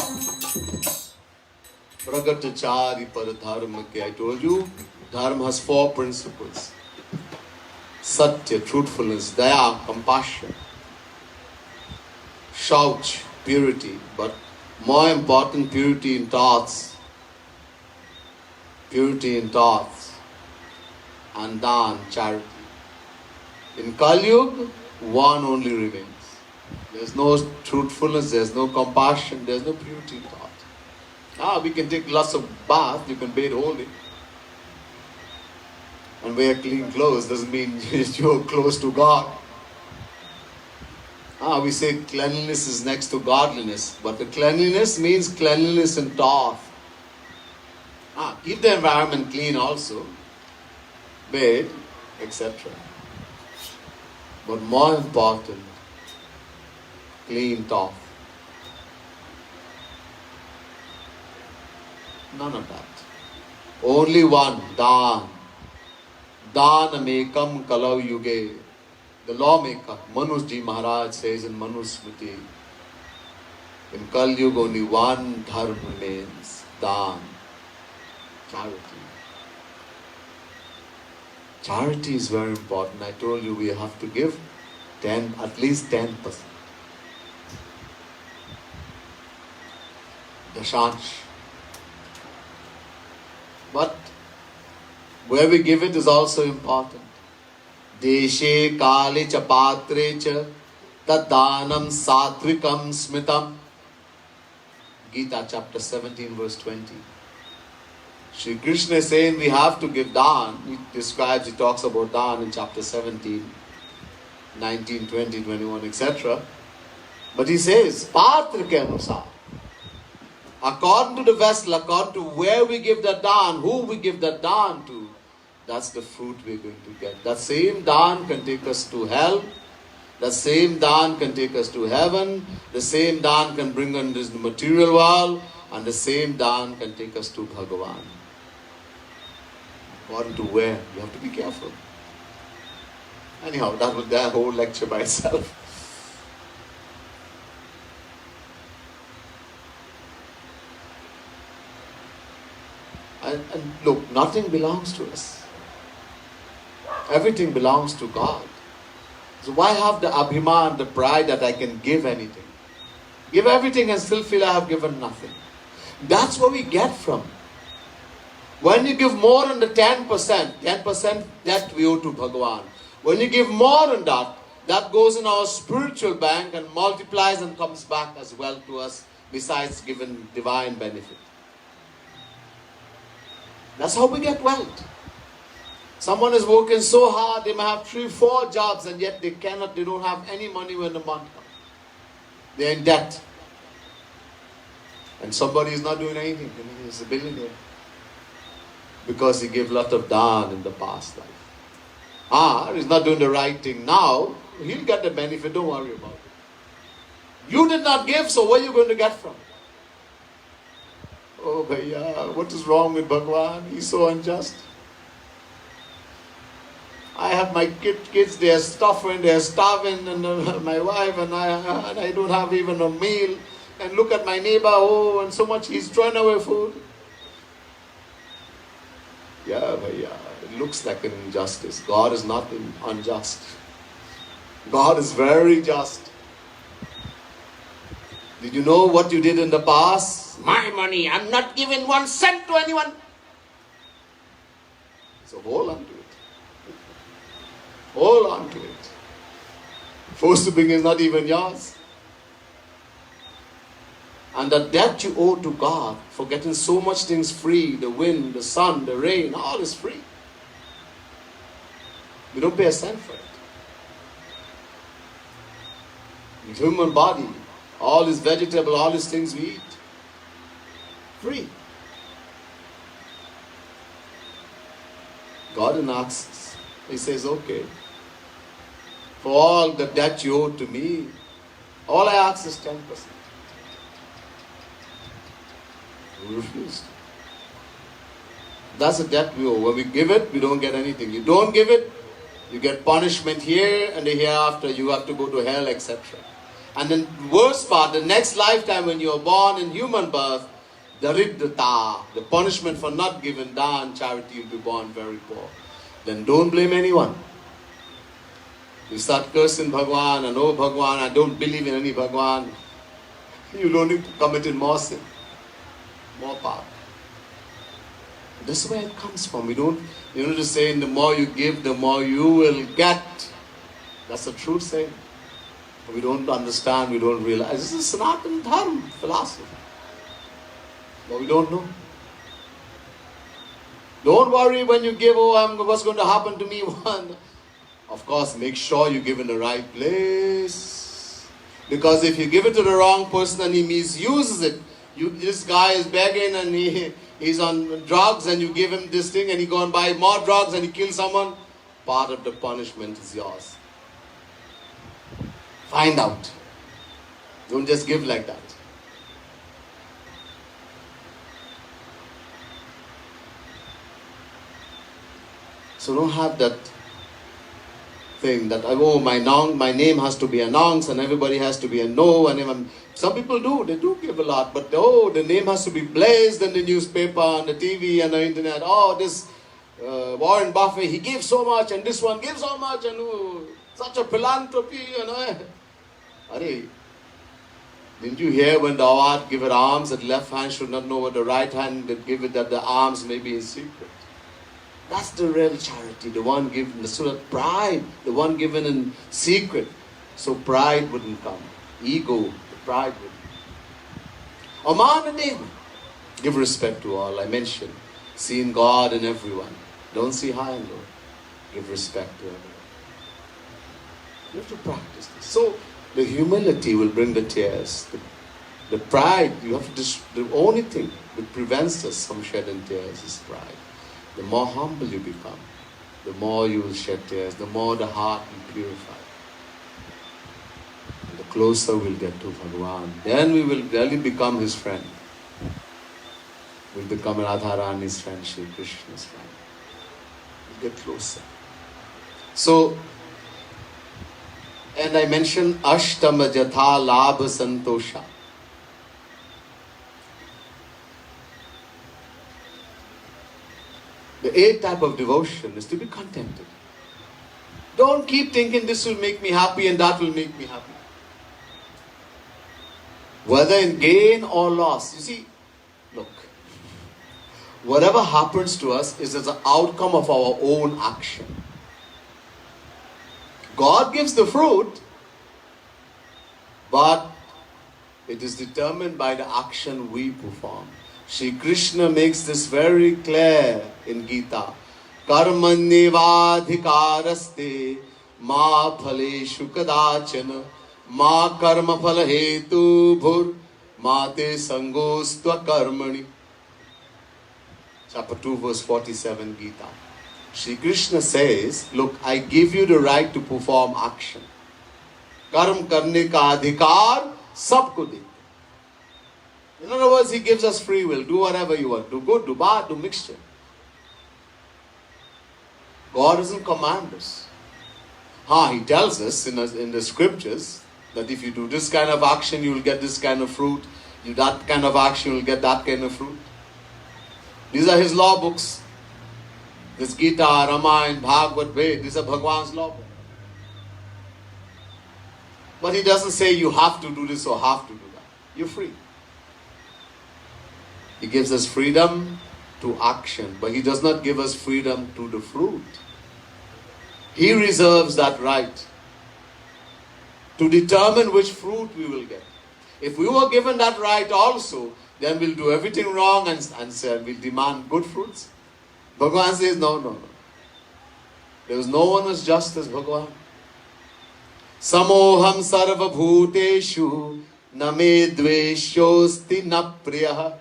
Pragat chari par dharma ke. I told you, dharma has 4 principles. Satya, truthfulness, daya, compassion, shauch, purity, but more important, purity in thoughts. Purity in thoughts. And dan, charity. In Kali Yuga, one only remains. There's no truthfulness, there's no compassion, there's no purity in thought. We can take lots of bath, you can bathe holy. And wear clean clothes doesn't mean you're close to God. We say cleanliness is next to godliness, but the cleanliness means cleanliness in thought. Keep the environment clean also, bathe, etc. But more important, clean thought. None of that. Only one, daan. Danamekam kalau yuge. The lawmaker, Manu Ji Maharaj says in Manu Smriti, in Kali Yuga only one dharma remains, daan, charity. Charity is very important. I told you we have to give at least 10%. Dashansh. But where we give it is also important. Deshe kale cha patre cha tadanam satvikam smitam. Gita chapter 17 verse 20. Shri Krishna is saying we have to give daan. He talks about daan in chapter 17, 19, 20, 21, etc. But he says, patra ke anusar. According to the vessel, according to where we give the daan, who we give the daan to, that's the fruit we're going to get. That same daan can take us to hell. That same daan can take us to heaven. The same daan can bring us into the material world. And the same daan can take us to Bhagavan. According to where, you have to be careful. Anyhow, that was their whole lecture by itself. And look, nothing belongs to us. Everything belongs to God. So why have the abhiman, the pride that I can give anything? Give everything and still feel I have given nothing. That's where we get from. When you give more than the 10% that we owe to Bhagavan. When you give more than that, that goes in our spiritual bank and multiplies and comes back as well to us, besides giving divine benefit. That's how we get wealth. Someone is working so hard, they may have 3-4 jobs, and yet they don't have any money when the month comes. They're in debt. And somebody is not doing anything, he's a billionaire. Because he gave a lot of daan in the past life. He's not doing the right thing now, he'll get the benefit, don't worry about it. You did not give, so where are you going to get from? Oh bhaiya, what is wrong with Bhagwan? He's so unjust. I have my kids, they are starving, and my wife and I don't have even a meal. And look at my neighbor, and so much he's throwing away food. Yeah, bhaiya, it looks like an injustice. God is not unjust. God is very just. Did you know what you did in the past? My money, I'm not giving 1 cent to anyone. So hold on to it. Hold on to it. First thing is not even yours. And the debt you owe to God for getting so much things free, the wind, the sun, the rain, all is free. We don't pay a cent for it. The human body, all is vegetable, all these things we eat, free. God asks, He says, okay, for all the debt you owe to me, all I ask is 10%. We refused. That's the debt we owe. When we give it, we don't get anything. You don't give it, you get punishment here, and the hereafter you have to go to hell, etc. And then the worst part, the next lifetime when you are born in human birth, daridata, the punishment for not giving daan, charity, you'll be born very poor. Then don't blame anyone. You start cursing Bhagwan and oh Bhagwan, I don't believe in any Bhagwan. You don't need to commit more sin. More power. This is where it comes from. We don't, to say the more you give, the more you will get. That's a true saying. We don't understand, we don't realize. This is Sanatana Dharma philosophy. But we don't know. Don't worry when you give, what's going to happen to me? Of course, make sure you give in the right place. Because if you give it to the wrong person and he misuses it, this guy is begging and he's on drugs and you give him this thing and he go and buy more drugs and he kills someone, part of the punishment is yours. Find out. Don't just give like that. So don't have that thing that, my name has to be announced and everybody has to be a no. And some people do, they do give a lot, but the name has to be blazed in the newspaper, on the TV and the internet. This Warren Buffett, he gives so much and this one gives so much and such a philanthropy. Didn't you hear when the award give it alms, that left hand should not know what the right hand did give it, that the alms may be in secret? That's the real charity, the one given, so that pride, the one given in secret, so pride wouldn't come. Ego, the pride wouldn't. Aman and neighbor. Give respect to all. I mentioned, seeing God in everyone. Don't see high and low. Give respect to everyone. You have to practice this. So, the humility will bring the tears. The pride, the only thing that prevents us from shedding tears is pride. The more humble you become, the more you will shed tears, the more the heart will purify. And the closer we'll get to Bhagwan, then we will really become His friend. We'll become Radharani's friend, Shri Krishna's friend. We'll get closer. So, and I mentioned Ashtama Jatha Labha Santosha. The 8th type of devotion is to be contented. Don't keep thinking this will make me happy and that will make me happy. Whether in gain or loss. You see, look, whatever happens to us is as an outcome of our own action. God gives the fruit, but it is determined by the action we perform. Shri Krishna makes this very clear in Gita. Karmanyevadhikaraste ma phaleshu kadachana ma karma phala hetu bhur ma te sangostva karmani. Chapter 2 verse 47 Gita. Shri Krishna says, look, I give you the right to perform action. Karm karne ka adhikar sabko de. In other words, He gives us free will. Do whatever you want. Do good, do bad, do mixture. God doesn't command us. He tells us in the scriptures that if you do this kind of action, you will get this kind of fruit. You do that kind of action, you will get that kind of fruit. These are His law books. This Gita, Ramayana, Bhagavad, Ved, these are Bhagwan's law books. But He doesn't say you have to do this or have to do that. You're free. He gives us freedom to action, but He does not give us freedom to the fruit. He reserves that right to determine which fruit we will get. If we were given that right also, then we'll do everything wrong and we'll demand good fruits. Bhagavan says, no. There is no one as just as Bhagavan. Samoham sarva bhuteshu name dveshyosti na priyaha.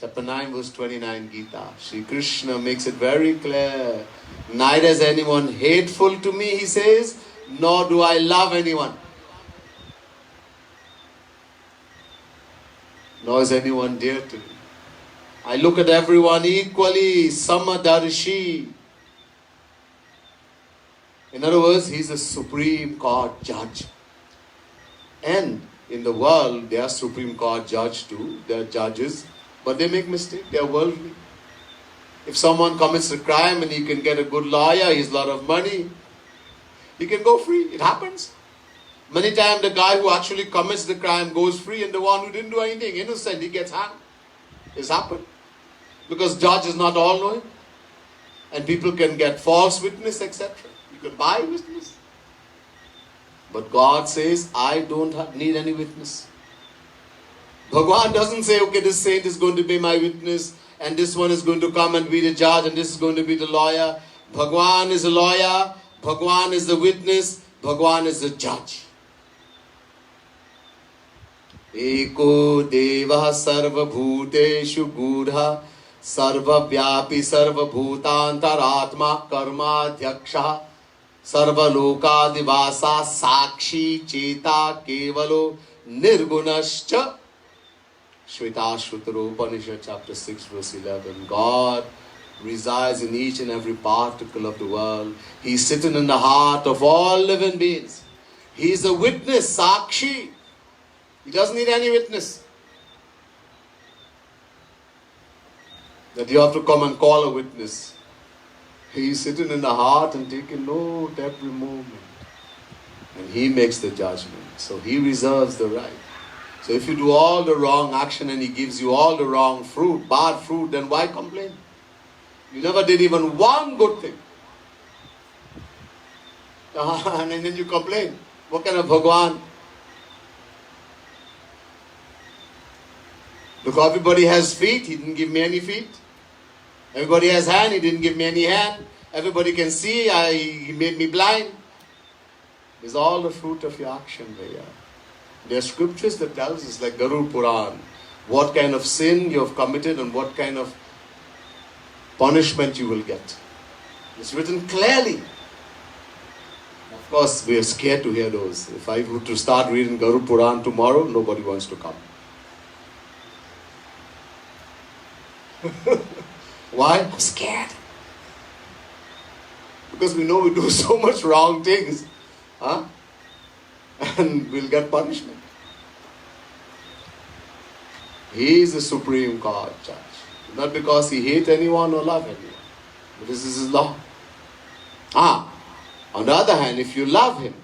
Chapter 9 verse 29 Gita. Shri Krishna makes it very clear. Neither is anyone hateful to me, He says, nor do I love anyone. Nor is anyone dear to me. I look at everyone equally, Samadarshi. In other words, He is the Supreme Court Judge. And in the world, they are Supreme Court Judge too. They are judges. But they make mistakes. They are worldly. If someone commits a crime and he can get a good lawyer, he has a lot of money, he can go free. It happens. Many times the guy who actually commits the crime goes free and the one who didn't do anything, innocent, he gets hanged. It's happened. Because judge is not all-knowing. And people can get false witness, etc. You can buy witness. But God says, I don't need any witness. Bhagavan doesn't say, okay, this saint is going to be my witness, and this one is going to come and be the judge, and this is going to be the lawyer. Bhagavan is a lawyer, Bhagavan is the witness, Bhagavan is the judge. Eko deva sarva bhuteshu gudha sarva vyapi sarva bhutantaratma karma dhyaksha sarva lokadivasa sakshi cheta kevalo nirgunascha. Shvetashvatara Upanishad chapter 6 verse 11. God resides in each and every particle of the world. He is sitting in the heart of all living beings. He is a witness, Sakshi. He doesn't need any witness. That you have to come and call a witness. He is sitting in the heart and taking note every moment. And He makes the judgment. So He reserves the right. So if you do all the wrong action and He gives you all the wrong fruit, bad fruit, then why complain? You never did even one good thing. And then you complain. What kind of Bhagwan? Look, everybody has feet, He didn't give me any feet. Everybody has hand, He didn't give me any hand. Everybody can see, He made me blind. It's all the fruit of your action, Bhaiya. There are scriptures that tells us, like Garud Puran, what kind of sin you have committed and what kind of punishment you will get. It's written clearly. Of course, we are scared to hear those. If I were to start reading Garud Puran tomorrow, nobody wants to come. Why? I'm scared. Because we know we do so much wrong things. And we'll get punishment. He is the Supreme Court Judge. Not because He hates anyone or loves anyone. But this is His law. On the other hand, if you love Him,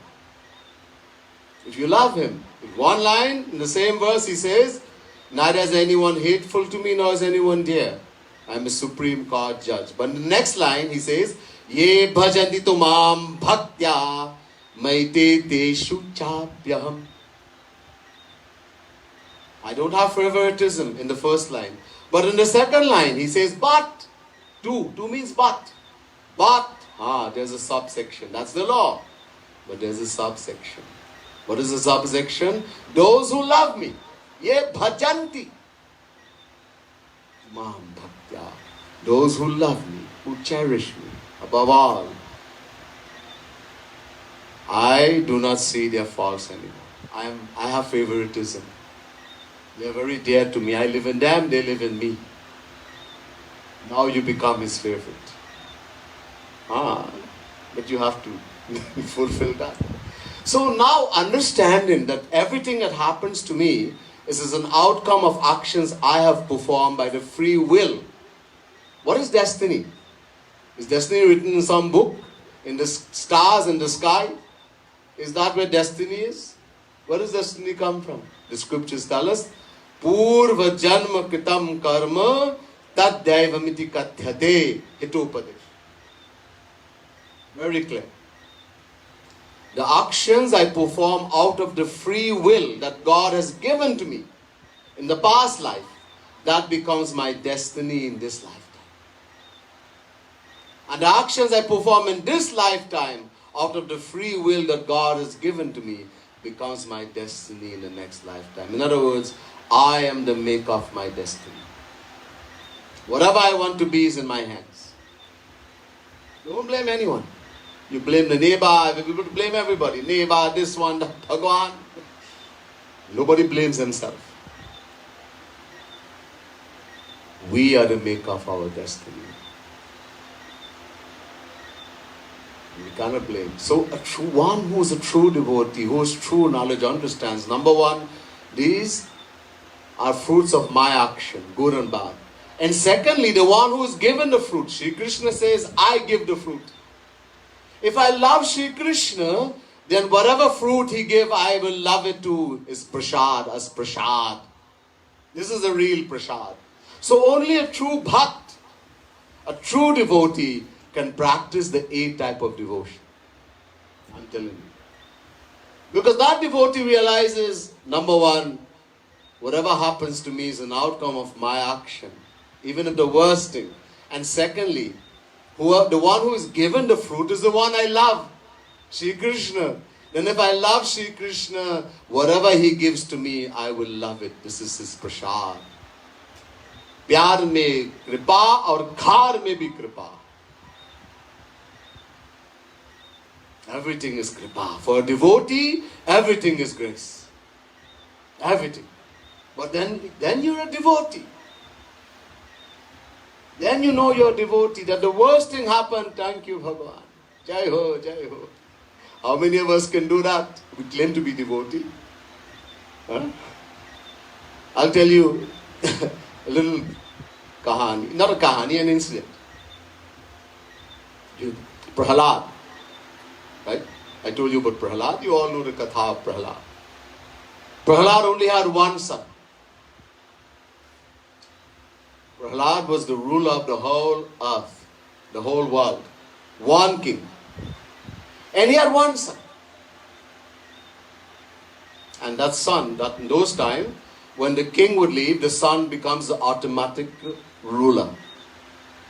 in one line, in the same verse He says, neither is anyone hateful to me, nor is anyone dear. I am a Supreme Court Judge. But in the next line He says, Ye bhajanti tumam bhaktya maite teshu chapyaham. I don't have favoritism in the first line. But in the second line, he says, but. Two means but. But, there's a subsection. That's the law. But there's a subsection. What is the subsection? Those who love me. Ye bhajanti. Mam bhaktya. Those who love me, who cherish me, above all. I do not see their faults anymore. I have favoritism. They are very dear to me. I live in them, they live in me. Now you become his favorite. But you have to fulfill that. So now understanding that everything that happens to me is as an outcome of actions I have performed by the free will. What is destiny? Is destiny written in some book? In the stars in the sky? Is that where destiny is? Where does destiny come from? The scriptures tell us, Purva janma kritam karma tad daivamiti kathyate hitopadesh. Very clear. The actions I perform out of the free will that God has given to me in the past life, that becomes my destiny in this lifetime. And the actions I perform in this lifetime out of the free will that God has given to me becomes my destiny in the next lifetime. In other words, I am the maker of my destiny. Whatever I want to be is in my hands. Don't blame anyone. You blame the neighbor, you blame everybody. Neighbor, this one, that, Bhagwan. Nobody blames himself. We are the maker of our destiny. We cannot blame. So one who is a true devotee, who has true knowledge, understands, number one, these are fruits of my action, good and bad. And secondly, the one who is given the fruit, Shri Krishna says, I give the fruit. If I love Shri Krishna, then whatever fruit he gave, I will love it too. Is prasad, as prasad. This is a real prasad. So only a true bhakt, a true devotee, can practice the 8 type of devotion. I'm telling you. Because that devotee realizes, number one, whatever happens to me is an outcome of my action, even if the worst thing. And secondly, the one who is given the fruit is the one I love, Shri Krishna. Then if I love Shri Krishna, whatever he gives to me, I will love it. This is his prasad. Pyar mein kripa aur khar mein bhi kripa. Everything is kripa. For a devotee, everything is grace. Everything. But then you're a devotee. Then you know you're a devotee, that the worst thing happened, thank you Bhagavan. Jai ho, Jai ho. How many of us can do that? We claim to be devotee. Huh? I'll tell you a little kahani, not a kahani, an incident. Prahalad, right? I told you about Prahalad. You all know the katha of Prahalad. Prahalad only had one son. Prahalad was the ruler of the whole earth, the whole world. One king. And he had one son. And that son, that in those times, when the king would leave, the son becomes the automatic ruler.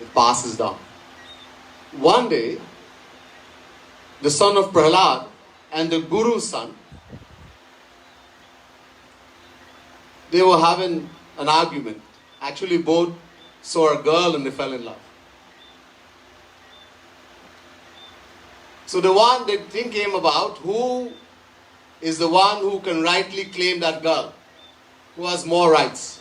It passes down. One day, the son of Prahalad and the guru's son, they were having an argument. Actually, both saw a girl and they fell in love. So the thing came about, who is the one who can rightly claim that girl? Who has more rights?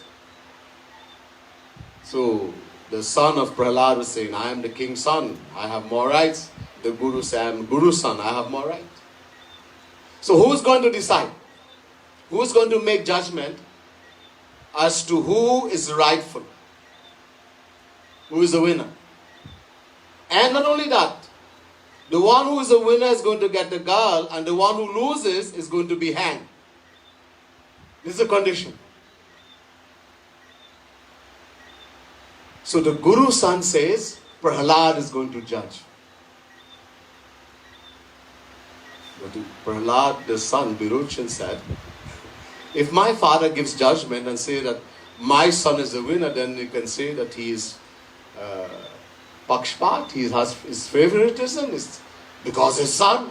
So the son of Prahalad was saying, I am the king's son, I have more rights. The guru said, I am the guru's son, I have more rights. So who's going to decide? Who's going to make judgment as to who is rightful? Who is the winner? And not only that, the one who is the winner is going to get the girl, and the one who loses is going to be hanged. This is the condition. So the Guru's son says, Prahalad is going to judge. But Prahlad, the son, Virochan said, if my father gives judgment and say that my son is the winner, then you can say that he is Pakshpat, he has his favoritism, is because his son.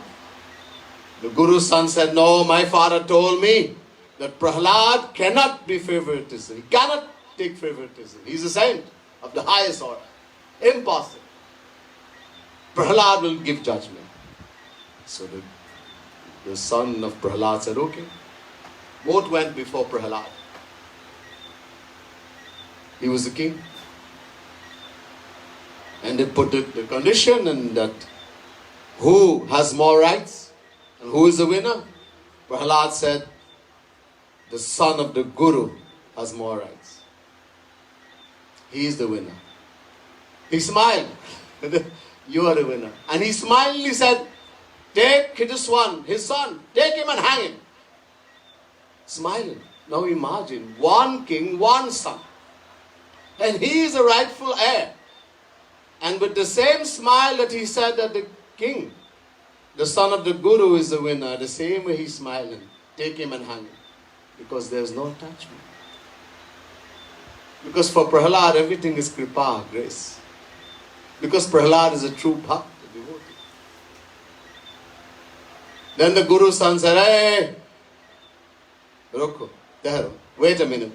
The Guru's son said, no, my father told me that Prahlad cannot be favoritism. He cannot take favoritism. He's a saint of the highest order. Impossible. Prahlad will give judgment. So the son of Prahlad said, okay. Both went before Prahlad. He was the king. And they put the condition and that who has more rights and who is the winner? Prahlad said, the son of the Guru has more rights. He is the winner. He smiled. You are the winner. And he smiled and he said, take this one, his son, take him and hang him. Smiling. Now imagine, one king, one son. And he is the rightful heir. And with the same smile that he said that the king, the son of the Guru is the winner, the same way he's smiling. Take him and hang him. Because there's no attachment. Because for Prahlad, everything is kripa, grace. Because Prahlad is a true bhakt, a devotee. Then the Guru's son said, hey, Roko, Dehro, wait a minute.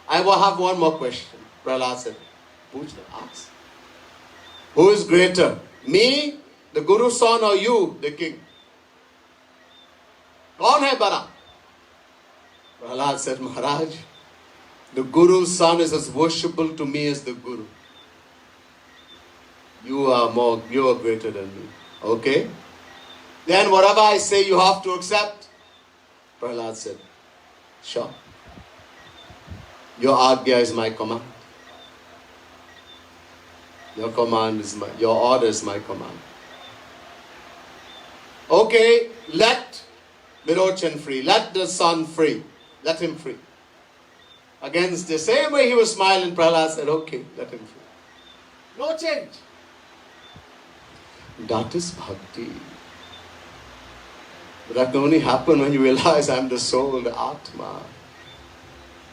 I will have one more question. Prahlad said, Puchna, ask. Who is greater? Me, the Guru's son, or you, the king? Kaun hai bara? Prahlad said, Maharaj, the Guru's son is as worshipable to me as the Guru. You are greater than me. Okay? Then whatever I say, you have to accept. Prahlad said, sure. Your agya is my command. Your order is my command. Okay, let Virochan free. Let the son free. Let him free. Against the same way he was smiling, Prahlad said, okay, let him free. No change. That is bhakti. But that can only happen when you realize I'm the soul, the Atma.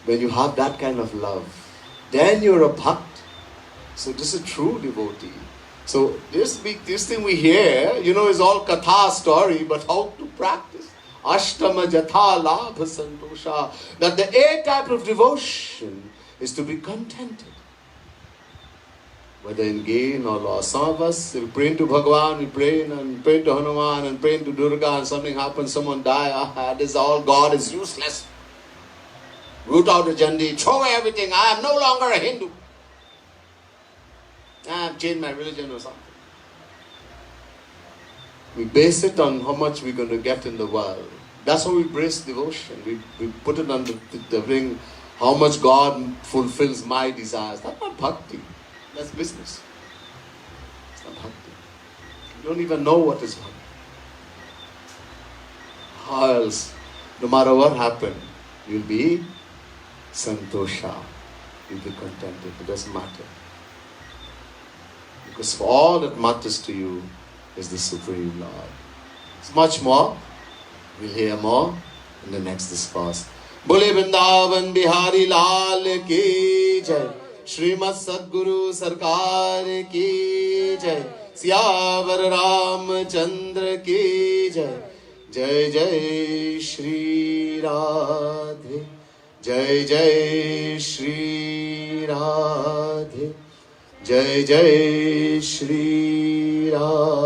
When you have that kind of love, then you're a bhakt. So this is a true devotee. So this thing we hear, is all katha story, but how to practice? Ashtama jatha labha santosha. That the eighth type of devotion is to be contented. Whether in gain or loss. Some of us, we pray to Bhagavan, we pray to Hanuman, and pray to Durga, and something happens, someone die, this is all, God is useless. Root out the Jandi, throw away everything, I am no longer a Hindu. I have changed my religion or something. We base it on how much we're going to get in the world. That's how we base devotion. We put it on the ring, how much God fulfills my desires. That's not bhakti. That's business. It's not bhakti. You don't even know what is bhakti. How else, no matter what happened, you'll be santosha. You'll be contented. It doesn't matter. Because all that matters to you is the Supreme Lord. It's much more. We'll hear more in the next discourse. Bole Vrindavan Bihari Lal ki jai. Srimad Sadguru Sarkar ki jai. Siyavar Ramchandra ki jai. Jai Jai Shri Radhe. Jai Jai Shri Radhe. Jai Jai Shri Radhe.